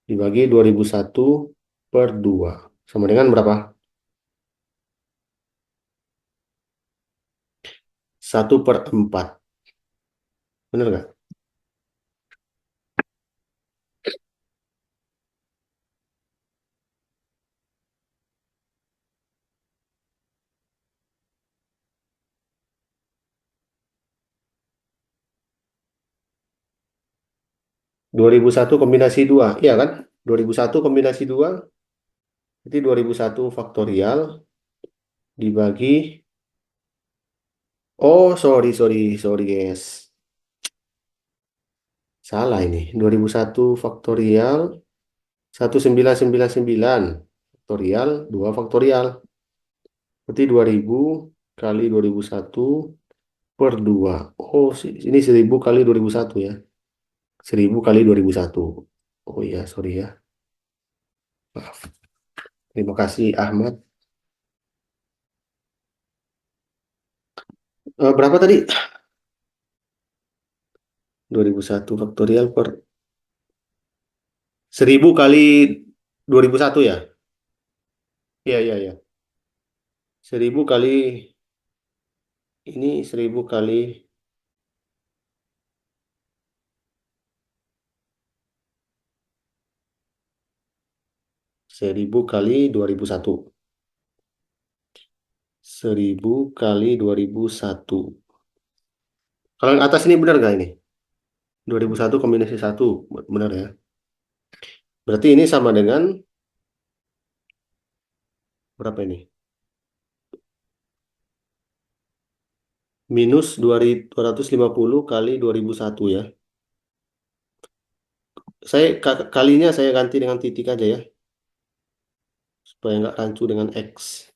Dibagi 2001 per 2. Sama dengan berapa? 1/4. Benar nggak? 2001 kombinasi 2. Iya kan? 2001 kombinasi 2. Jadi 2001 faktorial dibagi. Oh, sorry guys. Salah ini. 2001 faktorial 1999 faktorial 2 faktorial. Berarti 2000 kali 2001 per 2. Oh, ini 1000 kali 2001 ya. 1000 kali 2001. Oh iya, sorry ya. Maaf. Terima kasih Ahmad. Berapa tadi? 2001 faktorial per 1000 kali 2001 ya? Iya, iya, iya. 1000 kali ini 1000 kali 1000 kali 2001. 1000 kali 2001. Kalau yang atas ini benar nggak ini? 2001 kombinasi 1. Benar ya? Berarti ini sama dengan berapa ini? Minus 250 kali 2001 ya. Kalinya saya ganti dengan titik aja ya. Supaya nggak rancu dengan X.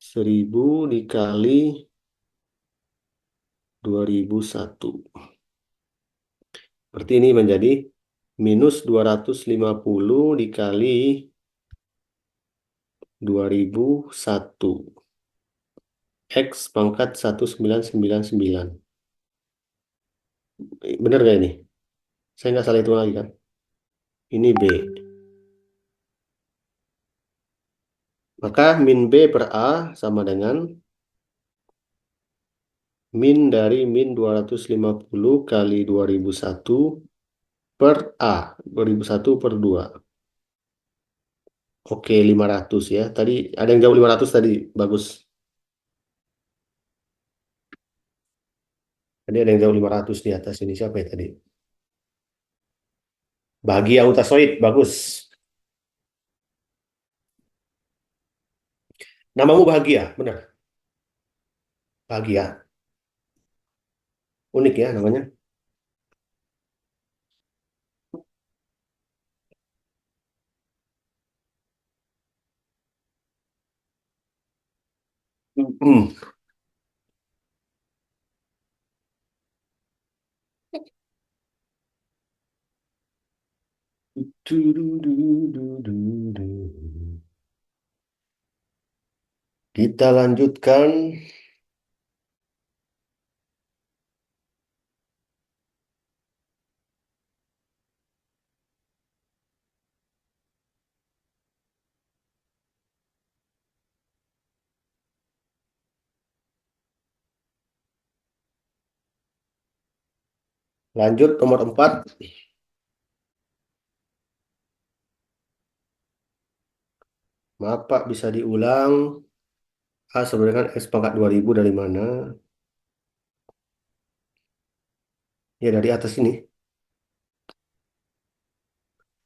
1000 dikali 2001. Berarti ini menjadi minus 250 dikali 2001. X pangkat 1999. Bener nggak ini? Saya nggak salah hitung lagi kan? Ini B. Maka min B per A sama dengan min dari min 250 kali 2001 per A. 2001 per 2. Oke, 500 ya. Tadi ada yang jawab 500 tadi. Bagus. Tadi ada yang jawab 500 di atas ini. Siapa ya tadi? Bahagia Utasoid. Bagus. Namamu Bahagia. Benar. Bahagia. Unik ya namanya. Hmm. Kita lanjutkan. Lanjut nomor 4. Maaf Pak, bisa diulang. A sebenarnya kan X pangkat 2000 dari mana? Ya dari atas ini.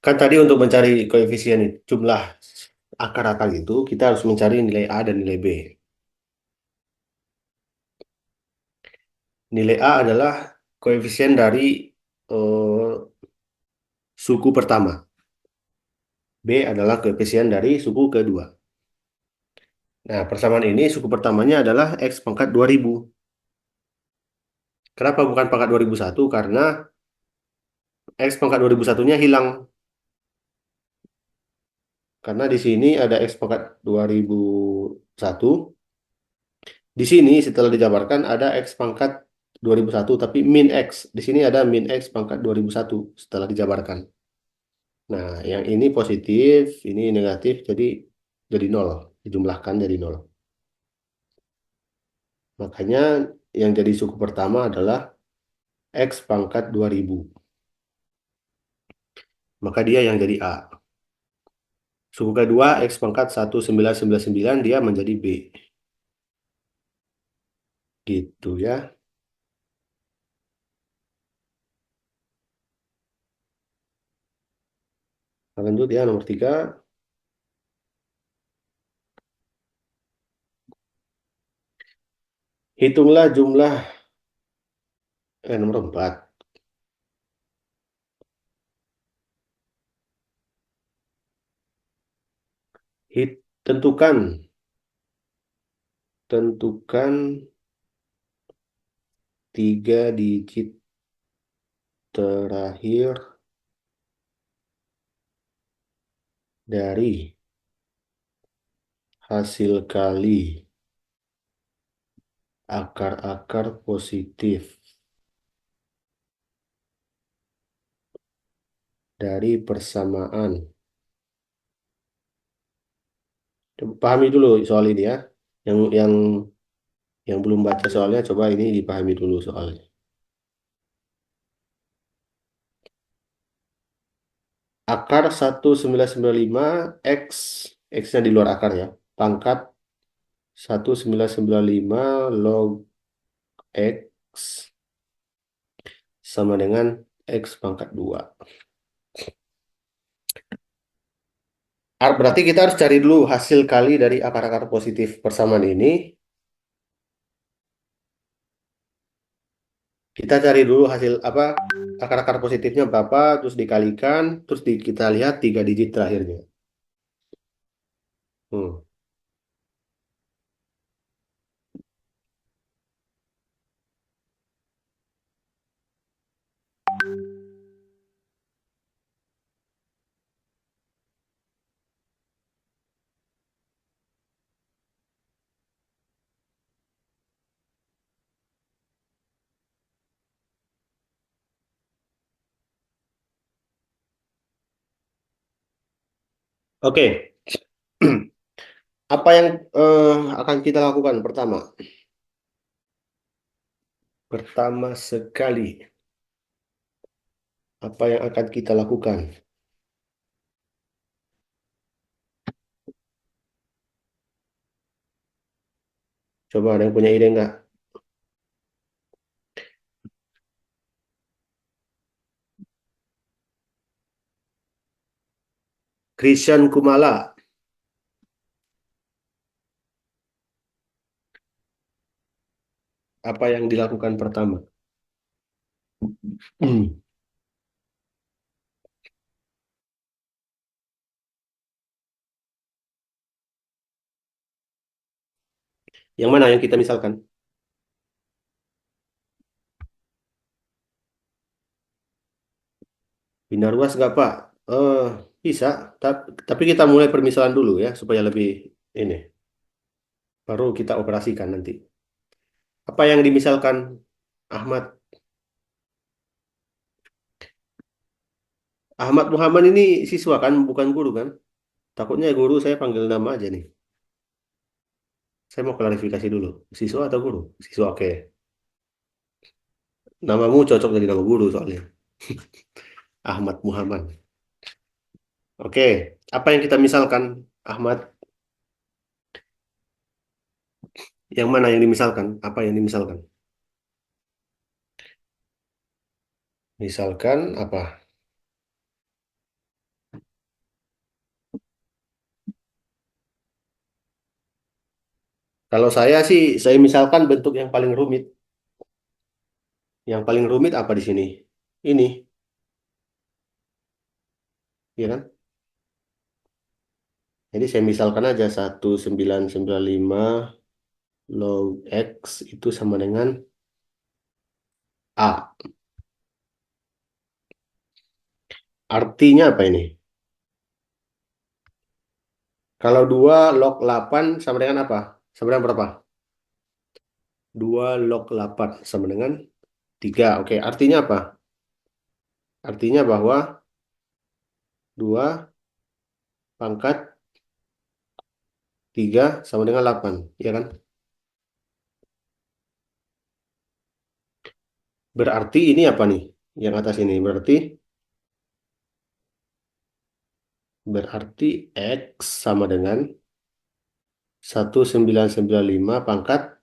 Kan tadi untuk mencari koefisien jumlah akar-akar itu, kita harus mencari nilai A dan nilai B. Nilai A adalah koefisien dari eh, suku pertama. B adalah koefisien dari suku kedua. Nah, persamaan ini suku pertamanya adalah X pangkat 2000. Kenapa bukan pangkat 2001? Karena X pangkat 2001-nya hilang. Karena di sini ada X pangkat 2001. Di sini setelah dijabarkan ada X pangkat 2001, tapi min X. Di sini ada min X pangkat 2001 setelah dijabarkan. Nah, yang ini positif, ini negatif, jadi nol. Dijumlahkan jadi nol. Makanya yang jadi suku pertama adalah X pangkat 2000. Maka dia yang jadi A. Suku kedua X pangkat 1999 dia menjadi B. Gitu ya. Lanjut ya nomor 3. Hitunglah jumlah nomor 4. Tentukan tentukan 3 digit terakhir dari hasil kali akar-akar positif dari persamaan. Coba pahami dulu soal ini ya. Yang belum baca soalnya coba ini dipahami dulu soalnya. Akar 1995 X, X-nya di luar akar ya. Pangkat 1995 log X sama dengan X pangkat 2. Berarti kita harus cari dulu hasil kali dari akar-akar positif persamaan ini. Kita cari dulu hasil apa akar-akar positifnya berapa, terus dikalikan, terus kita lihat 3 digit terakhirnya. Hmm. Oke. Apa yang akan kita lakukan pertama? Pertama sekali, apa yang akan kita lakukan? Coba ada yang punya ide nggak? Christian Kumala, apa yang dilakukan pertama? Hmm. Yang mana yang kita misalkan? Bina ruas nggak Pak? Eh, bisa, tapi kita mulai permisalan dulu ya supaya lebih ini. Baru kita operasikan nanti. Apa yang dimisalkan Ahmad? Ahmad Muhammad ini siswa kan, bukan guru kan? Takutnya guru saya panggil nama aja nih. Saya mau klarifikasi dulu. Siswa atau guru? Siswa, oke. Namamu cocok jadi nama guru soalnya. Ahmad Muhammad. Oke, apa yang kita misalkan, Ahmad? Yang mana yang dimisalkan? Apa yang dimisalkan? Misalkan apa? Kalau saya sih, saya misalkan bentuk yang paling rumit. Yang paling rumit apa di sini? Ini, ya kan? Jadi saya misalkan aja 1995 log X itu sama dengan A. Artinya apa ini? Kalau 2 log 8 sama dengan apa? Sama dengan berapa? 2 log 8 sama dengan 3. Oke, artinya apa? Artinya bahwa 2 pangkat 3 sama dengan 8, ya kan? Berarti ini apa nih? Yang atas ini berarti X sama dengan 1995 pangkat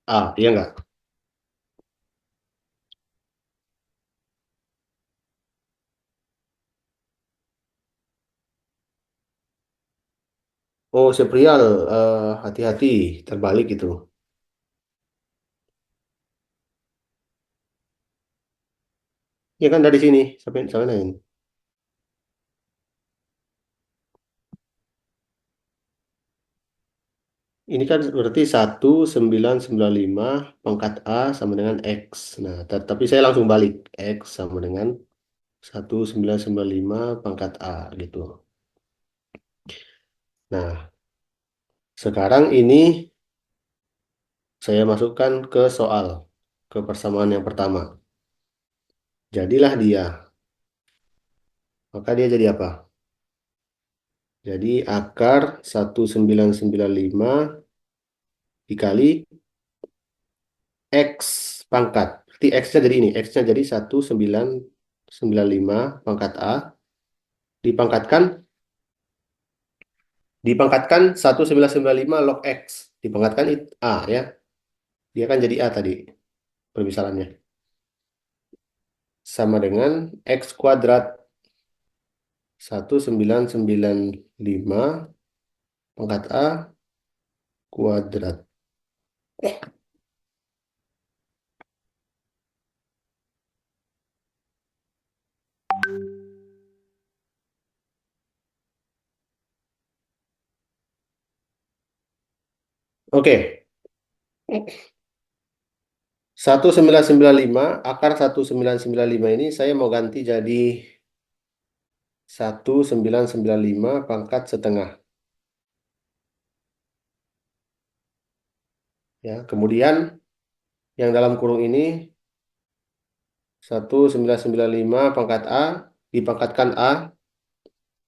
A, iya nggak? Oh, Seprial, hati-hati, terbalik itu. Ya kan dari sini sampai lain. Ini kan berarti 1995 pangkat A sama dengan X. Nah, tapi saya langsung balik. X sama dengan 1995 pangkat A gitu. Nah, sekarang ini saya masukkan ke soal, ke persamaan yang pertama. Jadilah dia. Maka dia jadi apa? Jadi akar 1995 dikali X pangkat. Berarti X-nya jadi ini. X-nya jadi 1995 pangkat A. Dipangkatkan. Dipangkatkan 1995 log X. Dipangkatkan A ya. Dia kan jadi A tadi permisalannya. Sama dengan X kuadrat 1995 pangkat A kuadrat. Oke. 1995 akar 1995 ini saya mau ganti jadi 1995 pangkat setengah. Ya, kemudian yang dalam kurung ini 1995 pangkat A dipangkatkan A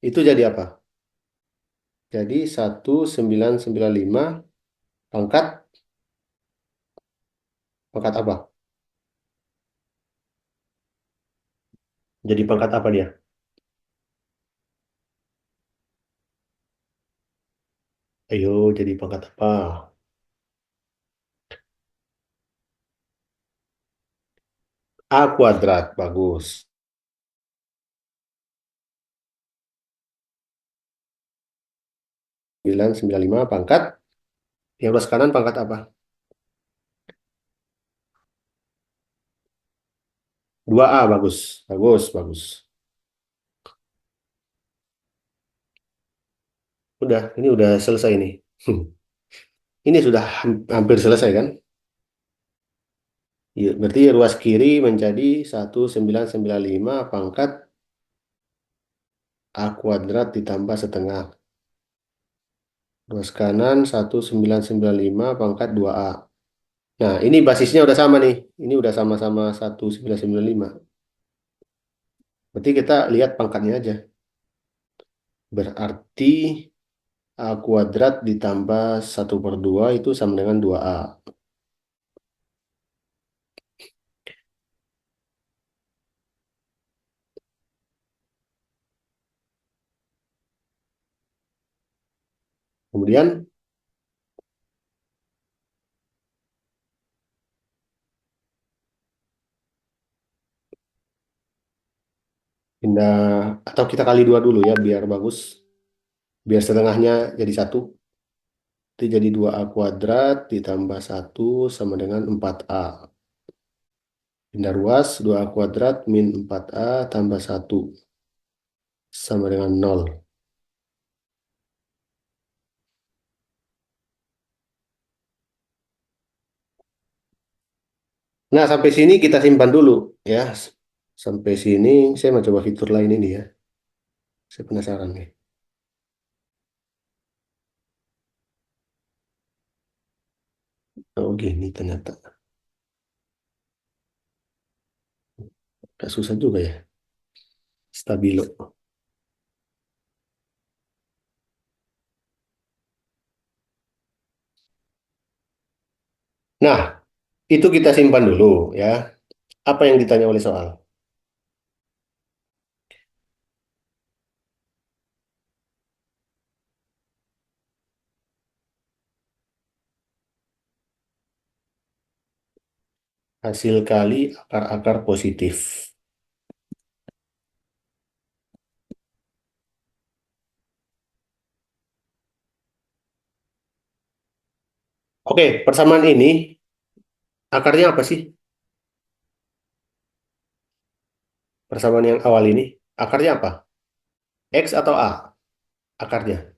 itu jadi apa? Jadi 1995 pangkat pangkat apa? Jadi pangkat apa dia? Ayo jadi pangkat apa? A kuadrat, bagus. 995 pangkat. Yang belas kanan pangkat apa? 2A, bagus. Bagus, bagus. Udah, ini udah selesai nih. Ini sudah hampir selesai kan? Iya, berarti ruas kiri menjadi 1995 pangkat A kuadrat ditambah setengah. Ruas kanan 1995 pangkat 2A. Nah, ini basisnya udah sama nih. Ini udah sama-sama 1995. Berarti kita lihat pangkatnya aja. Berarti A kuadrat ditambah 1/2 itu sama dengan 2A. Kemudian pindah, atau kita kali dua dulu ya biar bagus. Biar setengahnya jadi satu. Itu jadi 2A kuadrat ditambah satu sama dengan 4A. Pindah ruas, 2A kuadrat min 4A tambah satu sama dengan nol. Nah, sampai sini kita simpan dulu ya. Sampai sini saya mau coba fitur lain ini ya. Saya penasaran nih. Oh, gini ternyata. Gak susah juga ya. Stabilo. Nah, itu kita simpan dulu ya. Apa yang ditanya oleh soal? Hasil kali akar-akar positif. Oke, persamaan ini akarnya apa sih? Persamaan yang awal ini akarnya apa? X atau A akarnya?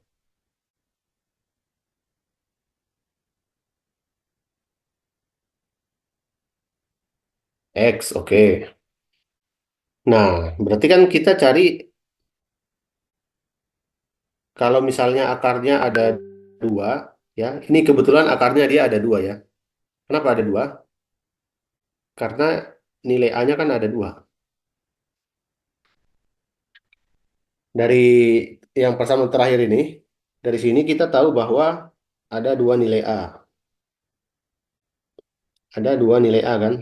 X, oke. Nah, berarti kan kita cari kalau misalnya akarnya ada dua, ya. Ini kebetulan akarnya dia ada dua ya. Kenapa ada dua? Karena nilai A-nya kan ada dua. Dari yang persamaan terakhir ini, dari sini kita tahu bahwa ada dua nilai A. Ada dua nilai A kan?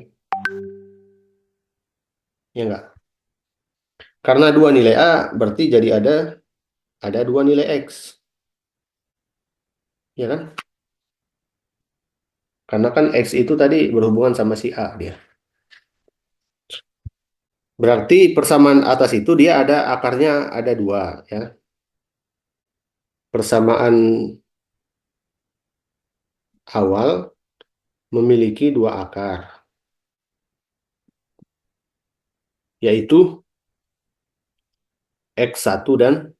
Ya enggak? Karena dua nilai A berarti jadi ada dua nilai X. Ya kan? Karena kan X itu tadi berhubungan sama si A dia. Berarti persamaan atas itu dia ada akarnya ada dua ya. Persamaan awal memiliki dua akar, yaitu X1 dan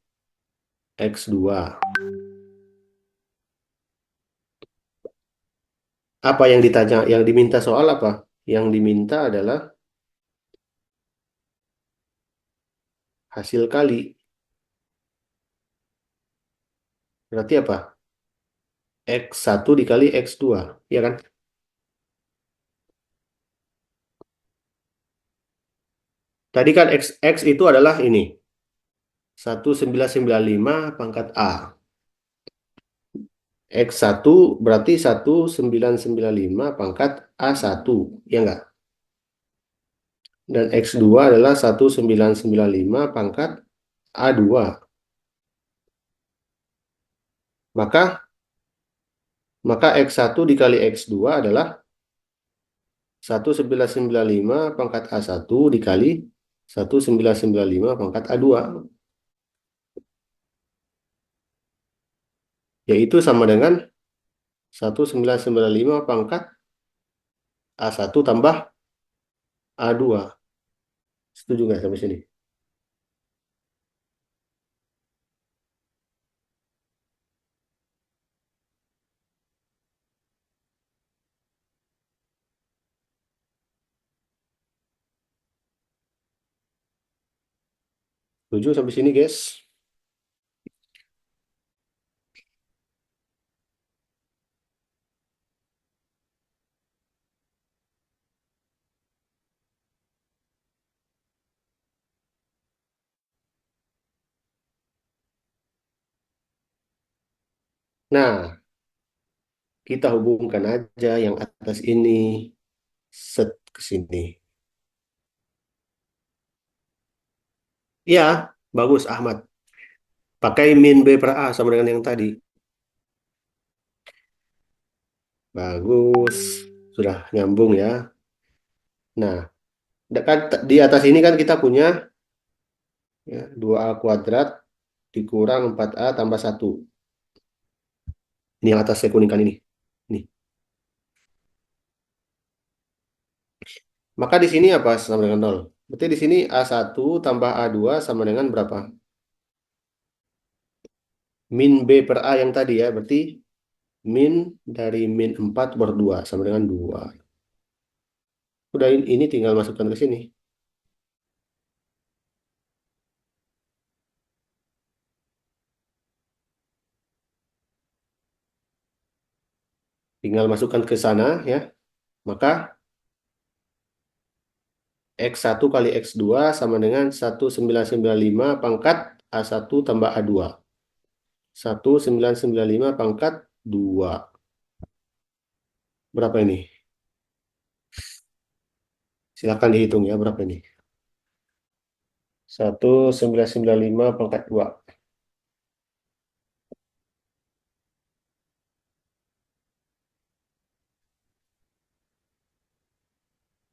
X2. Apa yang ditanya, yang diminta soal apa? Yang diminta adalah hasil kali. Berarti apa? X1 dikali X2, ya kan? Tadi kan X itu adalah ini, 1995 pangkat A. X1 berarti 1995 pangkat A1, ya enggak? Dan X2 adalah 1995 pangkat A2. Maka maka X1 dikali X2 adalah 1995 pangkat A1 dikali 1995 pangkat A2. Yaitu sama dengan 1995 pangkat A1 tambah A2. Setuju nggak sampai sini? Setuju sampai sini, guys? Nah, kita hubungkan aja yang atas ini set ke sini. Ya, bagus Ahmad. Pakai min B per A sama dengan yang tadi. Bagus. Sudah nyambung ya. Nah, kan di atas ini kan kita punya ya, 2A kuadrat dikurang 4A tambah 1. Ini yang atas saya kuningkan ini. Nih. Maka di sini apa sama dengan nol? Berarti di sini A1 tambah A2 sama dengan berapa? Min B per A yang tadi ya. Berarti min dari min 4 per 2 sama dengan 2. Udah ini tinggal masukkan ke sini. Tinggal masukkan ke sana ya. Maka X1 kali X2 sama dengan 1995 pangkat A1 tambah A2. 1995 pangkat 2. Berapa ini? Silakan dihitung ya berapa ini. 1995 pangkat 2.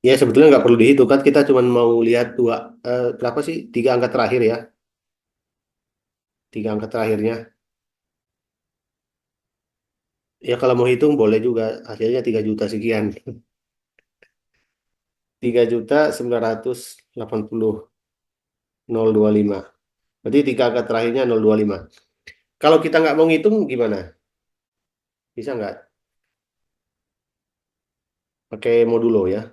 Ya sebetulnya nggak perlu dihitung kan kita cuma mau lihat berapa sih tiga angka terakhir ya. Tiga angka terakhirnya. Ya kalau mau hitung boleh juga hasilnya 3 juta sekian. 3.980.025. Berarti tiga angka terakhirnya 025. Kalau kita nggak mau ngitung gimana? Bisa nggak? Pakai modulo ya.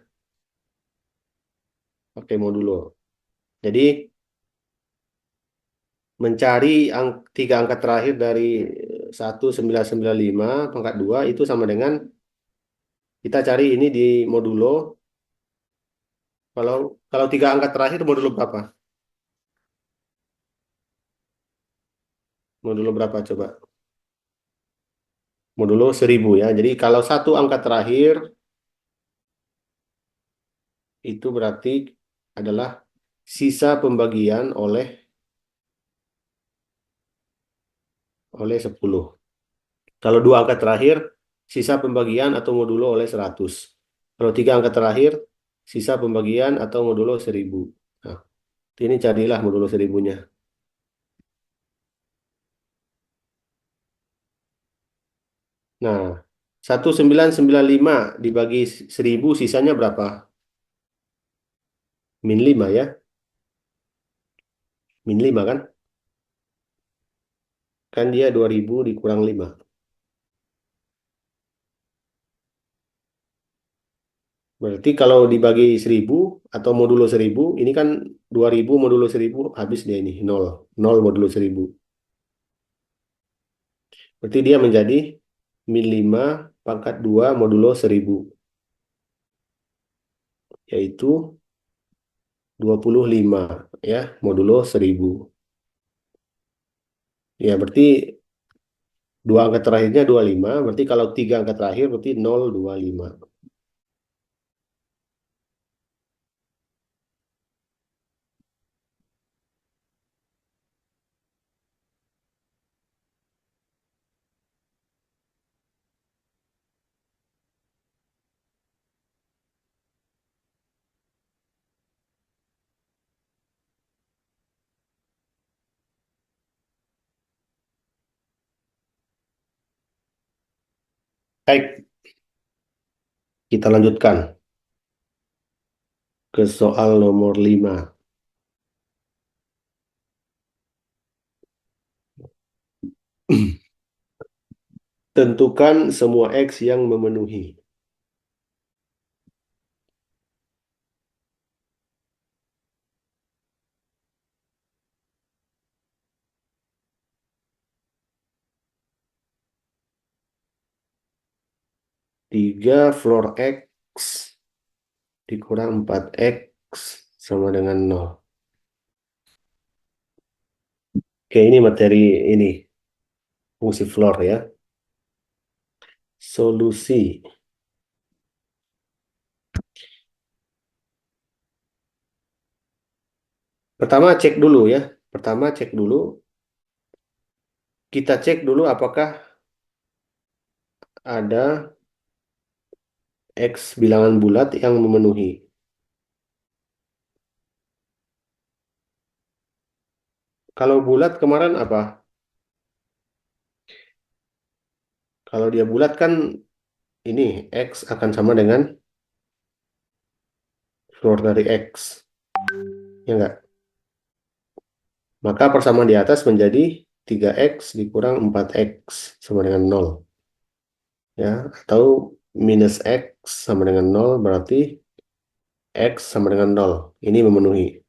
Pakai modulo. Jadi mencari tiga angka terakhir dari 1995 pangkat 2 itu sama dengan kita cari ini di modulo. Kalau kalau tiga angka terakhir modulo berapa? Modulo berapa coba? Modulo 1000 ya. Jadi kalau satu angka terakhir itu berarti adalah sisa pembagian oleh 10. Kalau dua angka terakhir, sisa pembagian atau modulo oleh 100. Kalau tiga angka terakhir, sisa pembagian atau modulo 1000. Nah, ini carilah modulo 1000-nya. Nah, 1995 dibagi 1000 sisanya berapa? Min 5 ya. Min 5 kan? Kan dia 2000 dikurang 5. Berarti kalau dibagi 1000 atau modulo 1000, ini kan 2000 modulo 1000 habis dia ini, nol. Nol modulo 1000. Berarti dia menjadi min 5 pangkat 2 modulo 1000. Yaitu 25 ya, modulo 1000. Ya, berarti dua angka terakhirnya 25, berarti kalau tiga angka terakhir berarti 025. Baik, kita lanjutkan ke soal nomor 5. Tentukan semua X yang memenuhi. Tiga floor X dikurang 4X sama dengan 0. Oke, ini materi ini, fungsi floor ya. Solusi. Pertama cek dulu ya. Pertama cek dulu. Kita cek dulu apakah ada X bilangan bulat yang memenuhi. Kalau bulat kemarin apa? Kalau dia bulat kan ini X akan sama dengan floor dari X. Ya enggak? Maka persamaan di atas menjadi 3X dikurang 4X sama dengan 0. Ya, atau minus X sama dengan 0 berarti X sama dengan 0. Ini memenuhi.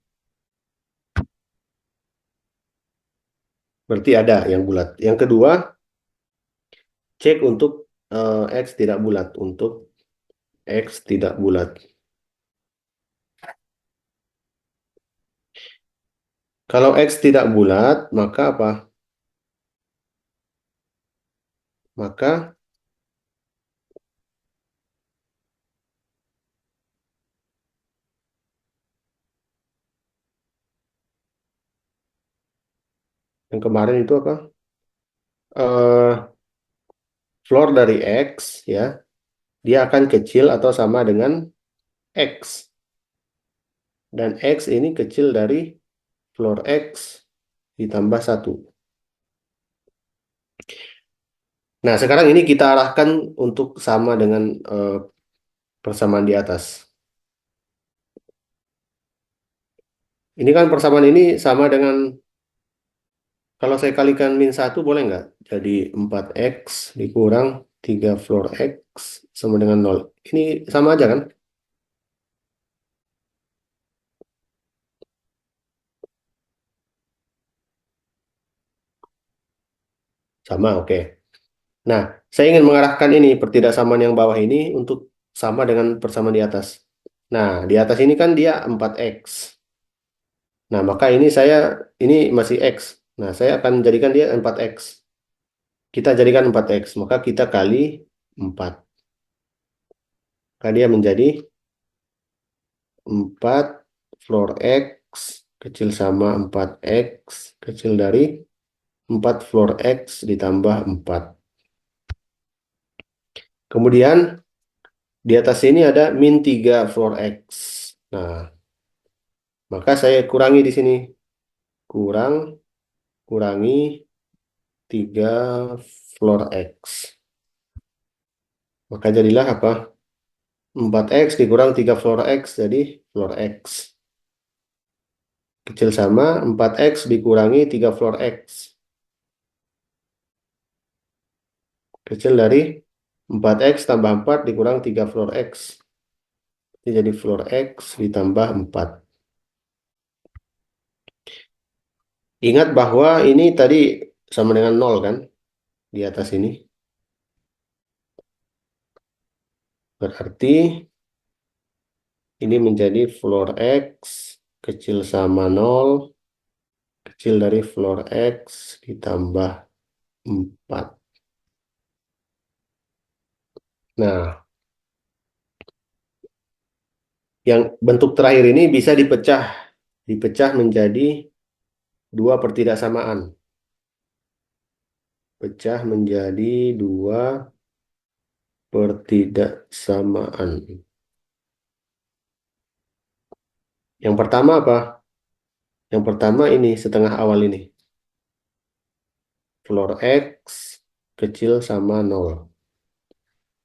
Berarti ada yang bulat. Yang kedua, cek untuk X tidak bulat. Untuk X tidak bulat. Kalau X tidak bulat, maka apa? Maka yang kemarin itu apa? Eh floor dari X, ya, dia akan kecil atau sama dengan X. Dan X ini kecil dari floor X ditambah 1. Nah, sekarang ini kita arahkan untuk sama dengan persamaan di atas. Ini kan persamaan ini sama dengan, kalau saya kalikan min 1 boleh nggak? Jadi 4X dikurang 3 floor X sama dengan 0. Ini sama aja kan? Sama, oke. Nah, saya ingin mengarahkan ini pertidaksamaan yang bawah ini untuk sama dengan persamaan di atas. Nah, di atas ini kan dia 4X. Nah, maka ini masih X. Nah, saya akan jadikan dia 4X. Kita jadikan 4X, maka kita kali 4. Maka dia menjadi 4 floor X kecil sama 4X kecil dari 4 floor X ditambah 4. Kemudian di atas ini ada min 3 floor X. Nah, maka saya kurangi di sini. Kurangi 3 floor X. Maka jadilah apa? 4X dikurang 3 floor X jadi floor X. Kecil sama 4X dikurangi 3 floor X. Kecil dari 4X tambah 4 dikurang 3 floor X. Ini jadi floor X ditambah 4. Ingat bahwa ini tadi sama dengan 0 kan? Di atas ini. Berarti ini menjadi floor X kecil sama 0. Kecil dari floor X ditambah 4. Nah, yang bentuk terakhir ini bisa dipecah menjadi dua pertidaksamaan. Pecah menjadi dua pertidaksamaan. Yang pertama apa? Yang pertama ini setengah awal ini. Floor X kecil sama 0.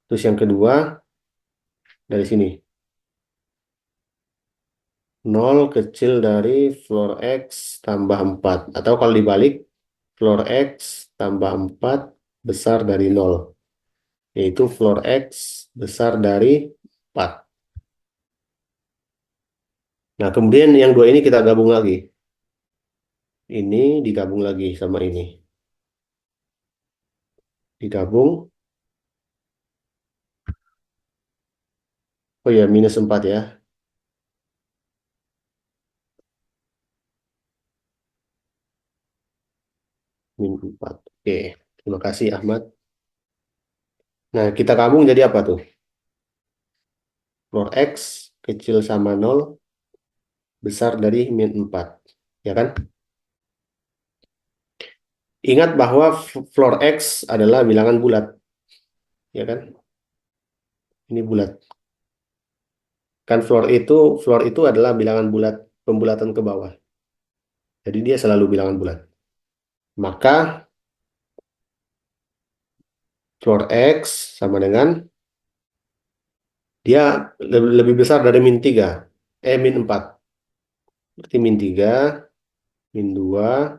Terus yang kedua dari sini. 0 kecil dari floor X tambah 4. Atau kalau dibalik, floor X tambah 4 besar dari 0. Yaitu floor X besar dari 4. Nah, kemudian yang dua ini kita gabung lagi. Ini digabung lagi sama ini. Digabung. Oh ya, minus 4 ya. Min 4. Oke, terima kasih Ahmad. Nah, kita gabung jadi apa tuh? Floor X kecil sama 0 besar dari min 4. Ya kan? Ingat bahwa floor X adalah bilangan bulat. Ya kan? Ini bulat. Kan floor itu adalah bilangan bulat, pembulatan ke bawah. Jadi dia selalu bilangan bulat. Maka floor X sama dengan dia lebih besar dari min 3. Min 4. Berarti min 3, min 2,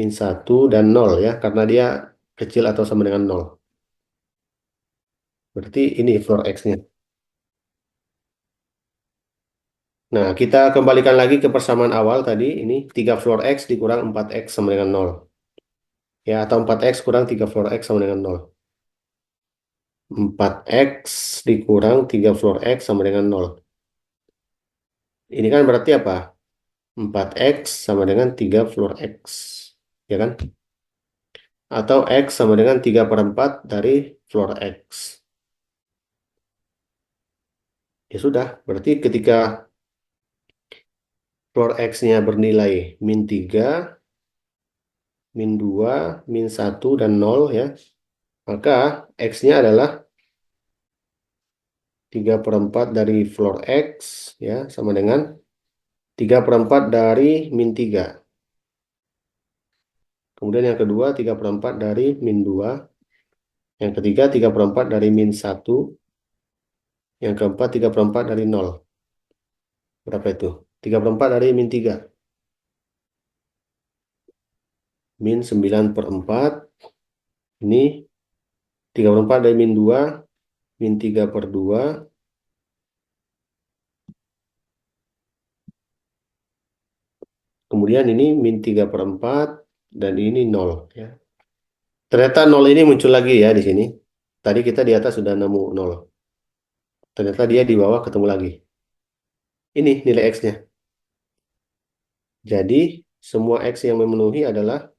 min 1, dan nol ya. Karena dia kecil atau sama dengan nol. Berarti ini floor X-nya. Nah, kita kembalikan lagi ke persamaan awal tadi. Ini 3 floor X dikurang 4X sama dengan nol. Ya, atau 4X kurang 3 floor X sama dengan nol. 4X dikurang 3 floor X sama dengan nol. Ini kan berarti apa? 4X sama dengan 3 floor X. Ya kan? Atau X sama dengan 3 per 4 dari floor X. Ya sudah, berarti ketika floor X-nya bernilai min 3, min 2, min 1, dan nol ya. Maka X-nya adalah 3 per 4 dari floor X ya, sama dengan 3 per 4 dari min 3. Kemudian yang kedua 3 per 4 dari min 2. Yang ketiga 3 per 4 dari min 1. Yang keempat 3 per 4 dari nol. Berapa itu? 3 per 4 dari min 3. Min 9 per 4. Ini 3 per 4 dari min 2. Min 3 per 2. Kemudian ini min 3 per 4. Dan ini nol ya. Ternyata nol ini muncul lagi ya di sini. Tadi kita di atas sudah nemu nol. Ternyata dia di bawah ketemu lagi. Ini nilai X-nya. Jadi semua X yang memenuhi adalah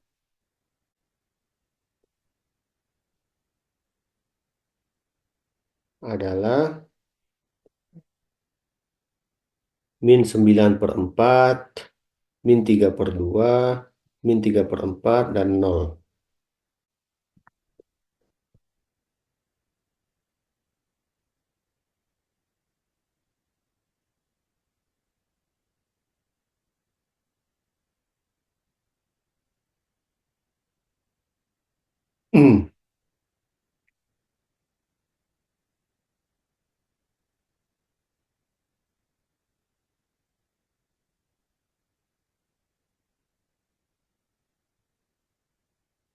min 9 per 4, min 3 per 2, min 3 per 4, dan nol.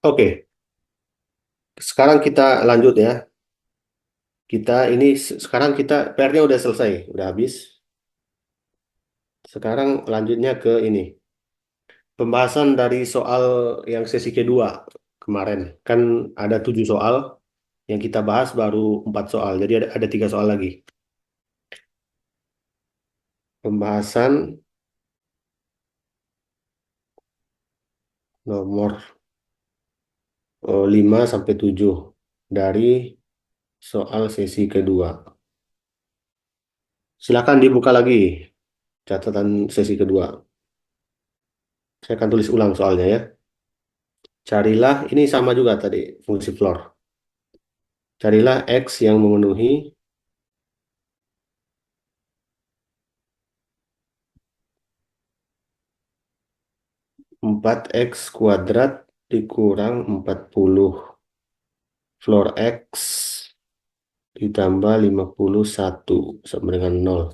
Oke, sekarang kita lanjut ya. Sekarang kita PR-nya udah selesai, udah habis. Sekarang lanjutnya ke ini. Pembahasan dari soal yang sesi kedua kemarin. Kan ada 7 soal, yang kita bahas baru 4 soal. Jadi ada 3 soal lagi. Pembahasan nomor 5 sampai 7 dari soal sesi kedua. Silakan dibuka lagi catatan sesi kedua. Saya akan tulis ulang soalnya ya. Carilah, ini sama juga tadi fungsi floor. Carilah X yang memenuhi 4X kuadrat dikurang 40 floor X ditambah 51 sama dengan 0.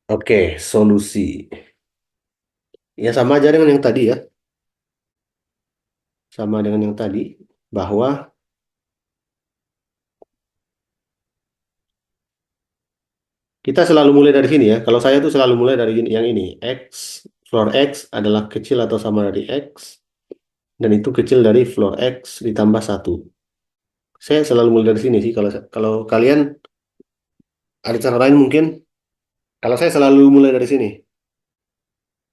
Oke, solusi. Ya sama aja dengan yang tadi ya. Sama dengan yang tadi, bahwa kita selalu mulai dari sini ya. Kalau saya tuh selalu mulai dari yang ini. Floor X adalah kecil atau sama dari X. Dan itu kecil dari floor X ditambah 1. Saya selalu mulai dari sini sih. Kalau kalian ada cara lain mungkin. Kalau saya selalu mulai dari sini.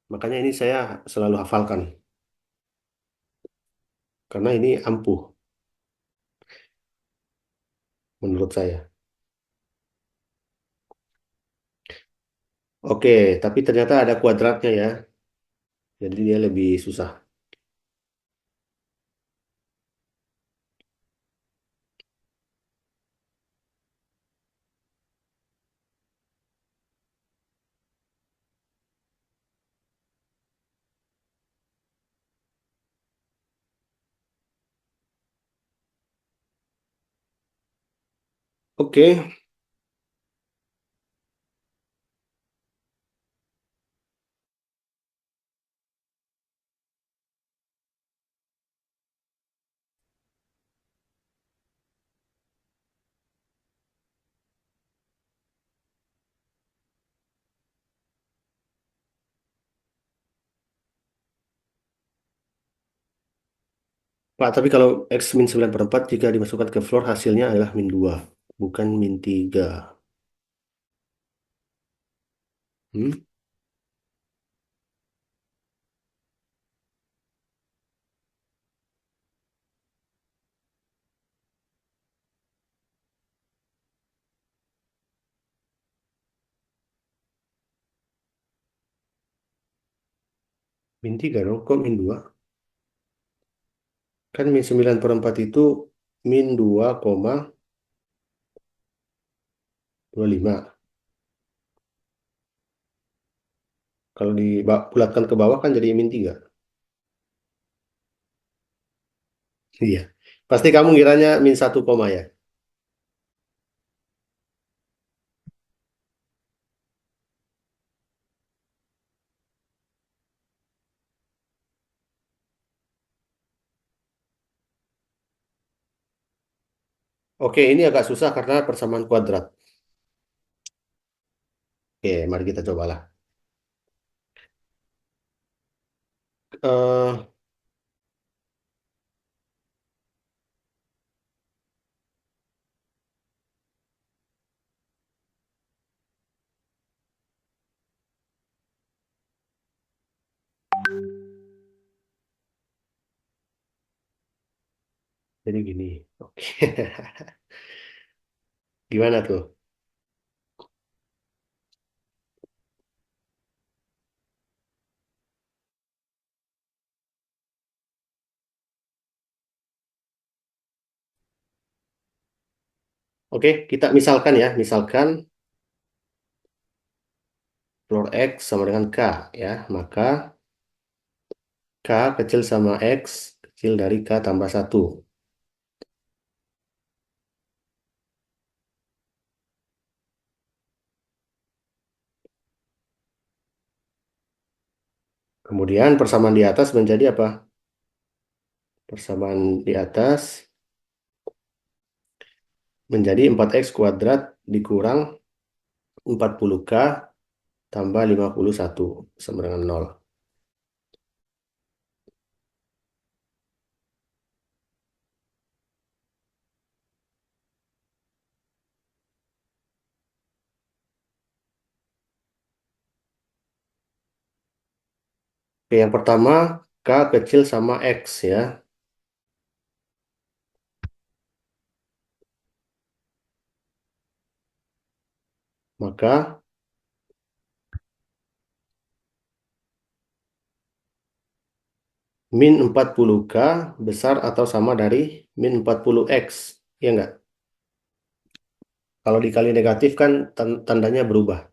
Makanya ini saya selalu hafalkan. Karena ini ampuh menurut saya. Oke, tapi ternyata ada kuadratnya ya. Jadi dia lebih susah. Oke, Pak, tapi kalau X min 9/4 jika dimasukkan ke floor hasilnya adalah min 2, bukan min 3. Hmm? Min 3 dong, kok min 2? Kan min 9/4 itu min 2,25. Kalau dibulatkan ke bawah kan jadi min 3. Iya. Pasti kamu ngiranya min 1 koma ya. Oke, ini agak susah karena persamaan kuadrat. Oke, mari kita cobalah. Eh, jadi gini. Oke. Gimana tuh? Oke, kita misalkan ya, misalkan floor X sama dengan K ya, maka K kecil sama X kecil dari K tambah 1. Kemudian persamaan di atas menjadi apa? Persamaan di atas menjadi 4X kuadrat dikurang 40K tambah 51 sama dengan 0. Oke, yang pertama K kecil sama X ya. Maka min 40K besar atau sama dari min 40X. Ya enggak? Kalau dikali negatif kan tandanya berubah.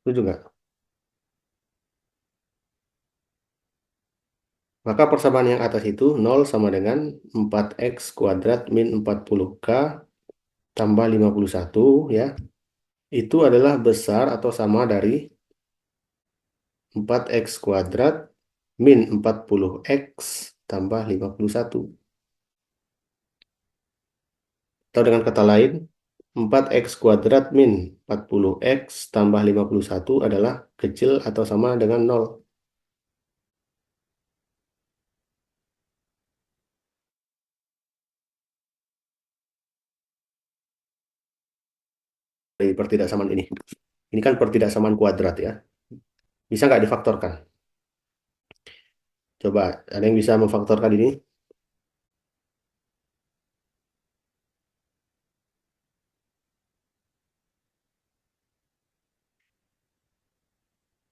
Itu juga. Maka persamaan yang atas itu 0 sama dengan 4X kuadrat min 40K tambah 51 ya. Itu adalah besar atau sama dari 4X kuadrat min 40X tambah 51. Atau dengan kata lain, 4X kuadrat min 40X tambah 51 adalah kecil atau sama dengan 0. Dari pertidaksamaan ini. Ini kan pertidaksamaan kuadrat ya. Bisa nggak difaktorkan? Coba, ada yang bisa memfaktorkan ini?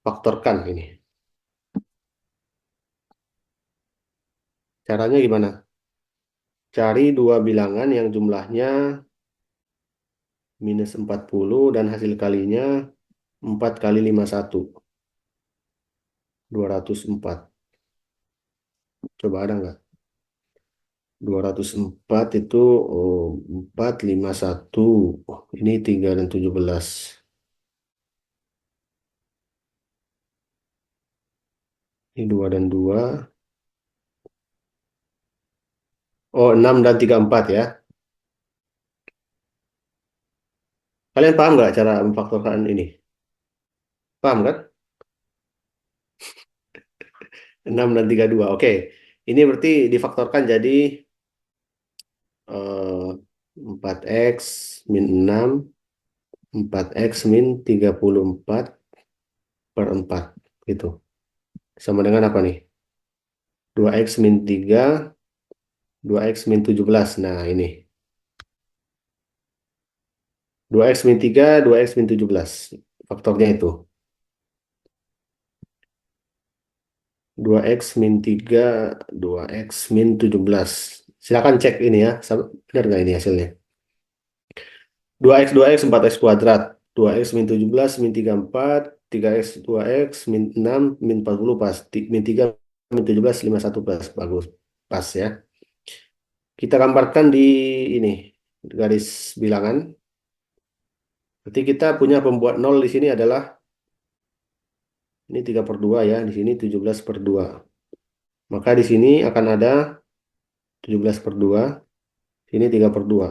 Faktorkan ini. Caranya gimana? Cari dua bilangan yang jumlahnya minus 40 dan hasil kalinya 4 kali 51. 204. Coba ada nggak? 204 itu, oh, 451. Ini 3 dan 17. Ini 2 dan 2. Oh, 6 dan 34 ya. Kalian paham nggak cara memfaktorkan ini? Paham kan? 6 dan 32. Oke. Ini berarti difaktorkan jadi, eh, 4x min 6, 4x min 34 per 4. Gitu. Sama dengan apa nih? 2x min 3, 2x min 17. Nah, ini. 2x min 3, 2x min 17. Faktornya itu. 2x min 3, 2x min 17. Silakan cek ini ya. Benar nggak ini hasilnya? 2x 4x kuadrat. 2x min 17 min 34. 3x 2x min 6 min 40 pas. Min 3 min 17 51 plus. Bagus. Pas ya. Kita gambarkan di ini garis bilangan. Berarti kita punya pembuat nol di sini adalah ini 3 per 2 ya. Di sini 17 per 2. Maka di sini akan ada 17 per 2. Sini 3 per 2.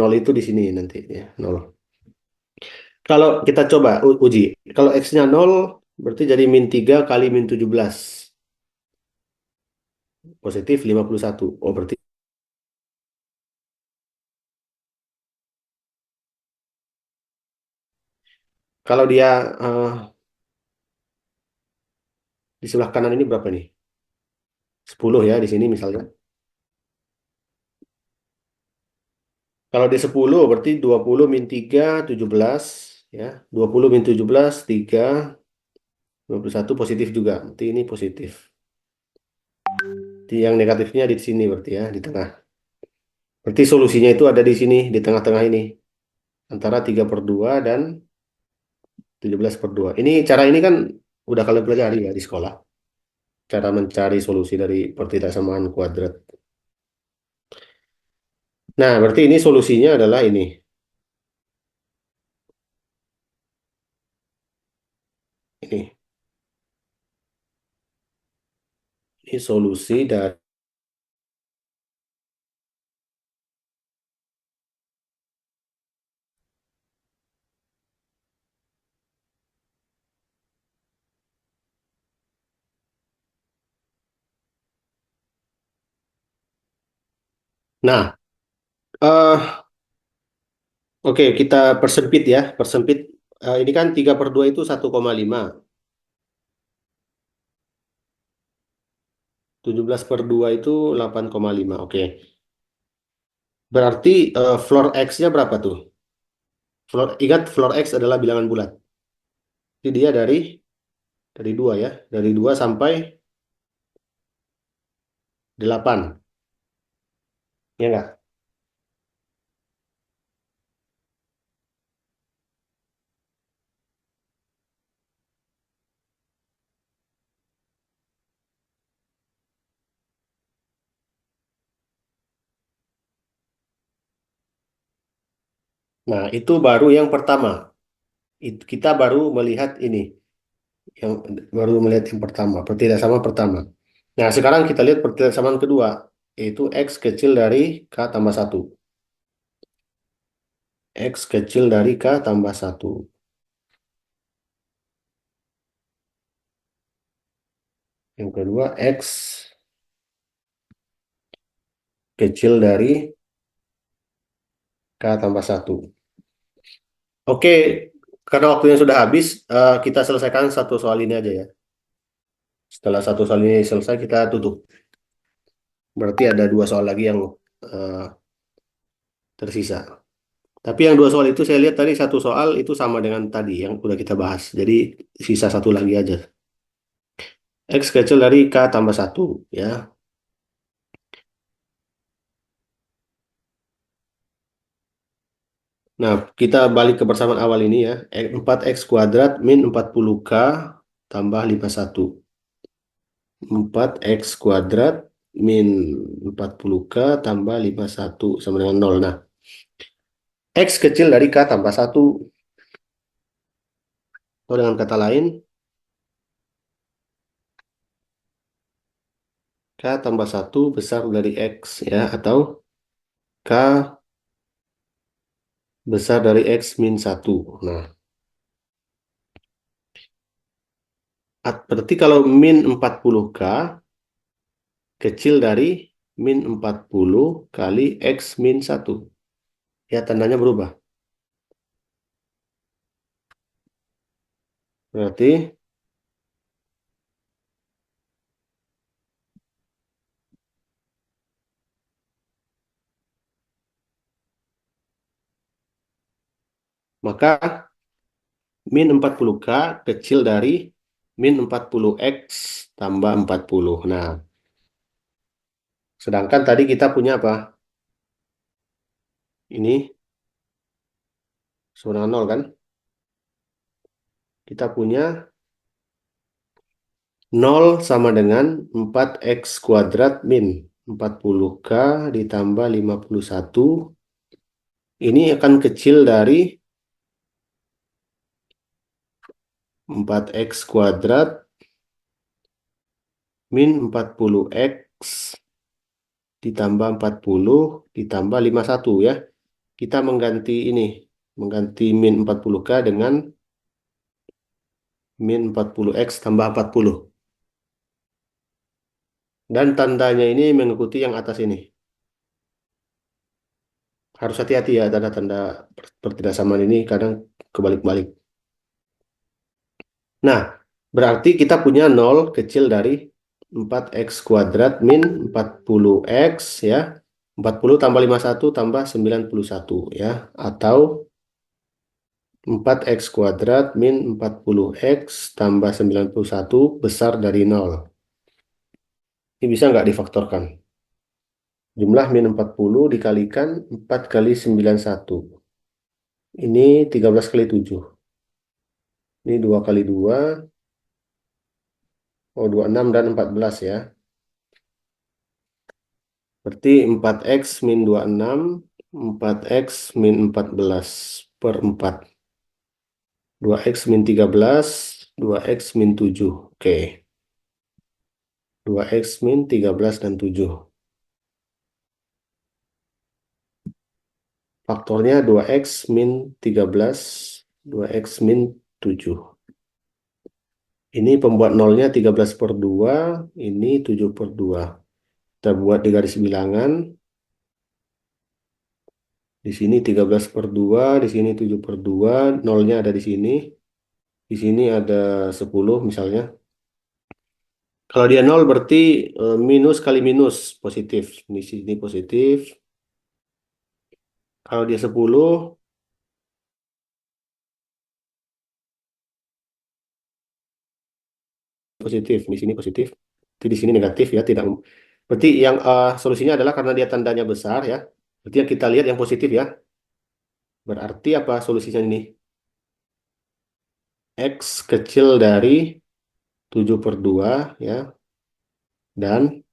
Nol itu di sini nanti ya. Nol. Kalau kita coba uji. Kalau X-nya nol, berarti jadi min 3 kali min 17. Positif 51. Oh, berarti kalau dia, eh, di sebelah kanan ini berapa nih? 10 ya di sini misalnya. Kalau di 10 berarti 20 min 3 17 ya. 20 min 17 3 21 positif juga. Berarti ini positif. Yang negatifnya di sini berarti ya, di tengah. Berarti solusinya itu ada di sini, di tengah-tengah ini. Antara 3 per 2 dan 17 per 2. Ini cara ini kan udah kalian pelajari ya di sekolah. Cara mencari solusi dari pertidaksamaan kuadrat. Nah, berarti ini solusinya adalah ini. Ini. Ini solusi dari. Nah, oke, kita persempit ya. Persempit. Ini kan 3 per 2 itu 1,5. 17 per 2 itu 8,5. Oke. Berarti, floor X-nya berapa tuh? Ingat floor X adalah bilangan bulat. Jadi dia dari 2 ya. Dari 2 sampai 8. Ya nggak? Nah, itu baru yang pertama. Kita baru melihat ini. Yang baru melihat yang pertama. Pertidaksamaan pertama. Nah, sekarang kita lihat pertidaksamaan kedua. Yaitu X kecil dari K tambah 1. X kecil dari K tambah 1. Yang kedua, X kecil dari K tambah 1. Oke, karena waktunya sudah habis, kita selesaikan satu soal ini aja ya. Setelah satu soal ini selesai, kita tutup. Berarti ada dua soal lagi yang, eh, tersisa. Tapi yang dua soal itu saya lihat tadi satu soal itu sama dengan tadi yang udah kita bahas. Jadi sisa satu lagi aja. X kecil dari K tambah 1 ya. Nah, kita balik ke persamaan awal ini ya. 4x kuadrat min 40k tambah 51. 4x kuadrat min 40k tambah 51 sama dengan 0. Nah, x kecil dari k tambah 1. Atau dengan kata lain, k tambah 1 besar dari x ya. Atau k besar dari x min 1. Nah, berarti kalau min 40k kecil dari min 40 kali x min 1. Ya, tandanya berubah. Berarti maka min 40k kecil dari min 40x tambah 40. Nah, sedangkan tadi kita punya apa? Ini sama dengan 0 kan? Kita punya 0 sama dengan 4x kuadrat min 40k ditambah 51. Ini akan kecil dari 4x kuadrat min 40x ditambah 40 ditambah 51 ya. Kita mengganti ini, mengganti min 40k dengan min 40x tambah 40. Dan tandanya ini mengikuti yang atas ini. Harus hati-hati ya, tanda-tanda pertidaksamaan ini kadang kebalik-balik. Nah, berarti kita punya 0 kecil dari 4x kuadrat min 40x ya. 40 tambah 51 tambah 91 ya. Atau 4x kuadrat min 40x tambah 91 besar dari 0. Ini bisa nggak difaktorkan? Jumlah min 40 dikalikan 4 kali 91. Ini 13 kali 7. Ini 2 kali 2. Oh, 26 dan 14 ya. Berarti 4x min 26, 4x min 14 per 4. 2x min 13, 2x min 7. Oke. 2x min 13 dan 7. Faktornya 2x min 13, 2x min 7. Ini pembuat nolnya 13 per 2, ini 7 per 2. Kita buat di garis bilangan. Di sini 13 per 2, di sini 7 per 2, nolnya ada di sini. Di sini ada 10 misalnya. Kalau dia 0 berarti minus kali minus, positif. Di sini positif. Kalau dia 10, positif. Di sini positif. Di sini negatif ya, tidak. Berarti yang solusinya adalah karena dia tandanya besar ya. Berarti yang kita lihat yang positif ya. Berarti apa solusinya ini? X kecil dari 7 per 2 ya. Dan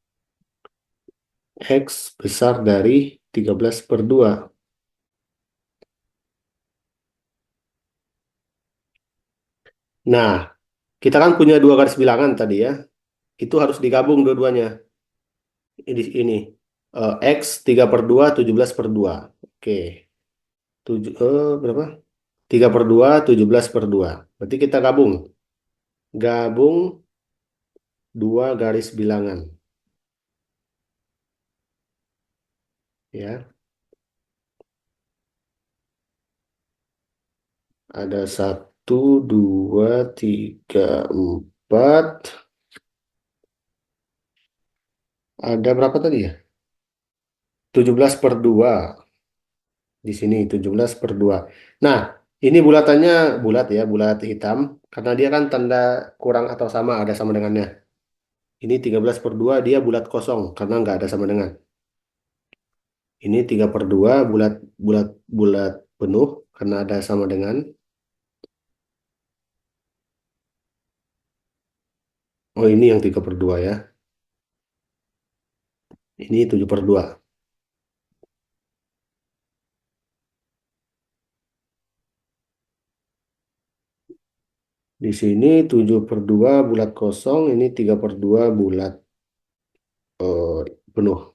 X besar dari 13 per 2. Nah, kita kan punya dua garis bilangan tadi ya. Itu harus digabung dua-duanya. Ini. X 3 per 2, 17 per 2. Oke. Berapa? 3 per 2, 17 per 2. Berarti kita gabung. Gabung dua garis bilangan. Ya. Ada 1, 2, 3, 4. Ada berapa tadi ya? 17 per 2. Di sini 17 per 2. Nah, ini bulatannya bulat ya, bulat hitam. Karena dia kan tanda kurang atau sama, ada sama dengannya. Ini 13 per 2, dia bulat kosong, karena nggak ada sama dengan. Ini 3 per 2, bulat bulat bulat penuh karena ada sama dengan. Oh, ini yang 3/2 ya. Ini 7/2. Di sini 7/2 bulat kosong, ini 3/2 bulat penuh.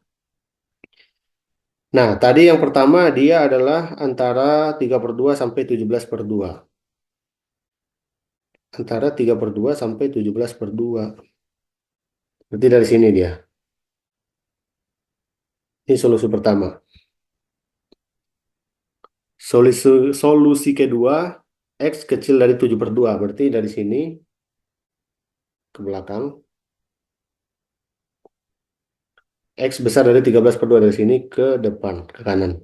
Nah, tadi yang pertama dia adalah antara 3/2 sampai 17/2. Antara 3/2 sampai 17/2. Berarti dari sini dia. Ini solusi pertama. Solusi kedua, X kecil dari 7/2. Berarti dari sini ke belakang. X besar dari 13/2 dari sini ke depan, ke kanan.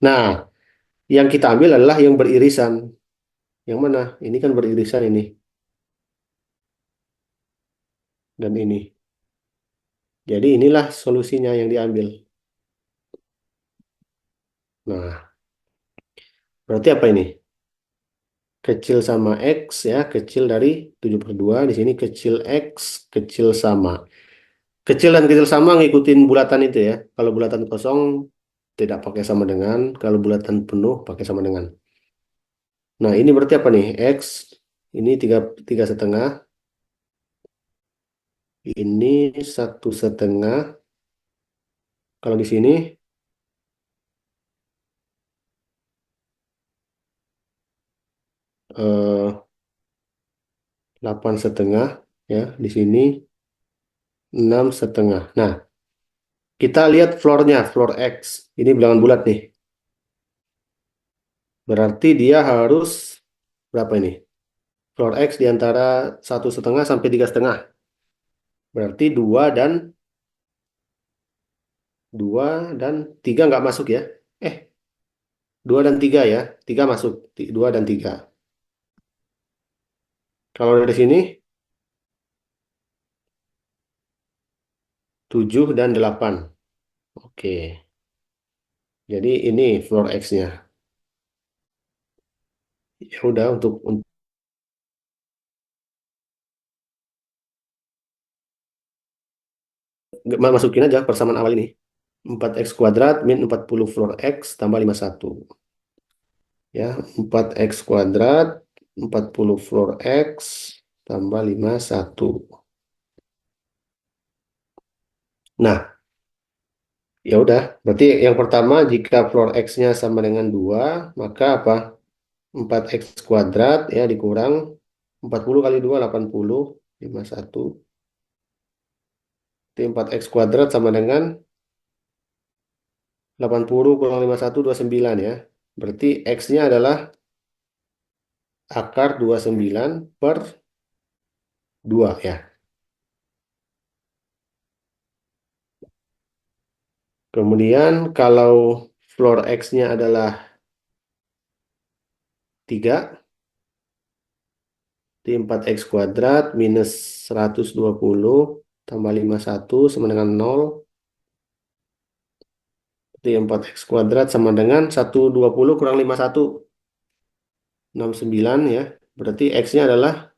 Nah, yang kita ambil adalah yang beririsan. Yang mana? Ini kan beririsan ini. Dan ini. Jadi inilah solusinya yang diambil. Nah, berarti apa ini? Kecil sama X ya, kecil dari 7/2. Di sini kecil X, kecil sama. Kecil dan kecil sama ngikutin bulatan itu ya. Kalau bulatan kosong tidak pakai sama dengan. Kalau bulatan penuh pakai sama dengan. Nah, ini berarti apa nih? X, ini tiga setengah. Ini 1,5. Kalau di sini 8,5 ya. Di sini 6,5. Nah, kita lihat floornya, floor X. Ini bilangan bulat nih. Berarti dia harus berapa ini? Floor X di antara 1,5 sampai 3,5. Berarti 2 dan 3 nggak masuk ya? Eh, 2 dan 3 ya. 3 masuk. 2 dan 3. Kalau dari sini 7 dan 8. Oke. Jadi ini floor X-nya. Ya udah untuk masukin aja persamaan awal ini. 4x² min 40 floor X tambah 51. Ya, 4x², 40 floor X tambah 51. Nah, ya udah, berarti yang pertama jika floor X-nya sama dengan 2, maka apa? 4x² ya dikurang 40 kali 2 80, 51. Jadi 4x² sama dengan 80 kurang 51, 29 ya. Berarti X-nya adalah akar 29/2 ya. Kemudian kalau floor X-nya adalah 3, di 4x² minus 120 tambah 51 sama dengan 0. Di 4x² sama dengan 120 kurang 51. 69 ya. Berarti X-nya adalah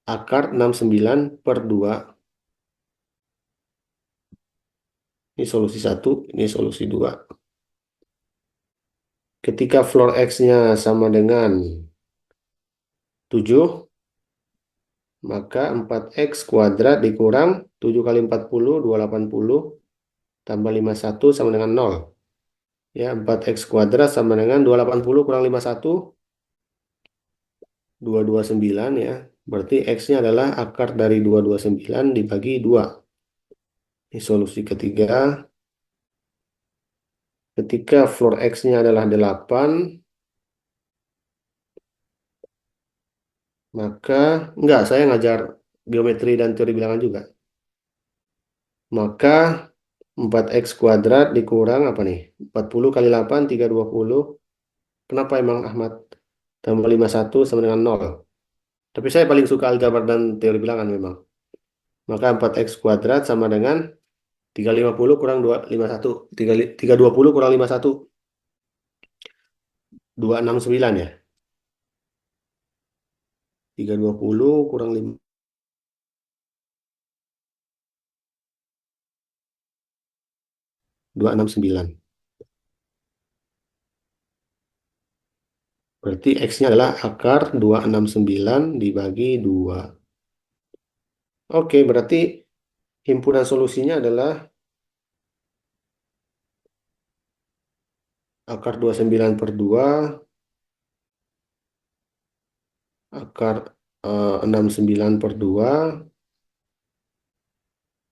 akar 69/2. Ini solusi 1, ini solusi 2. Ketika floor X-nya sama dengan 7, maka 4x² dikurang 7 kali 40, 280, tambah 51 sama dengan 0. Ya, 4x² sama dengan 280 kurang 51, 229 ya. Berarti X-nya adalah akar dari 229 dibagi 2. Ini solusi ketiga. Ketika floor X-nya adalah 8, maka enggak, saya ngajar geometri dan teori bilangan juga. Maka 4x² dikurang apa nih? 40 kali 8, 320. Kenapa emang Ahmad? Tambah 51 sama dengan 0. Tapi saya paling suka aljabar dan teori bilangan memang. Maka 4x² sama dengan 350 kurang 251. 320 kurang 51. 269 ya. 320 kurang 5. 269. Berarti X-nya adalah akar 269 dibagi 2. Oke, berarti himpunan solusinya adalah akar 29 per 2, akar 69 per 2,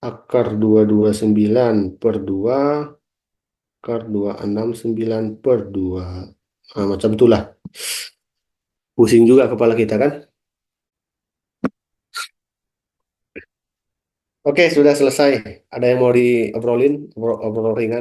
akar 229 per 2, akar 269 per 2. Nah, macam itulah. Pusing juga kepala kita kan? Oke, sudah selesai. Ada yang mau diobrolin? Obrol ringan?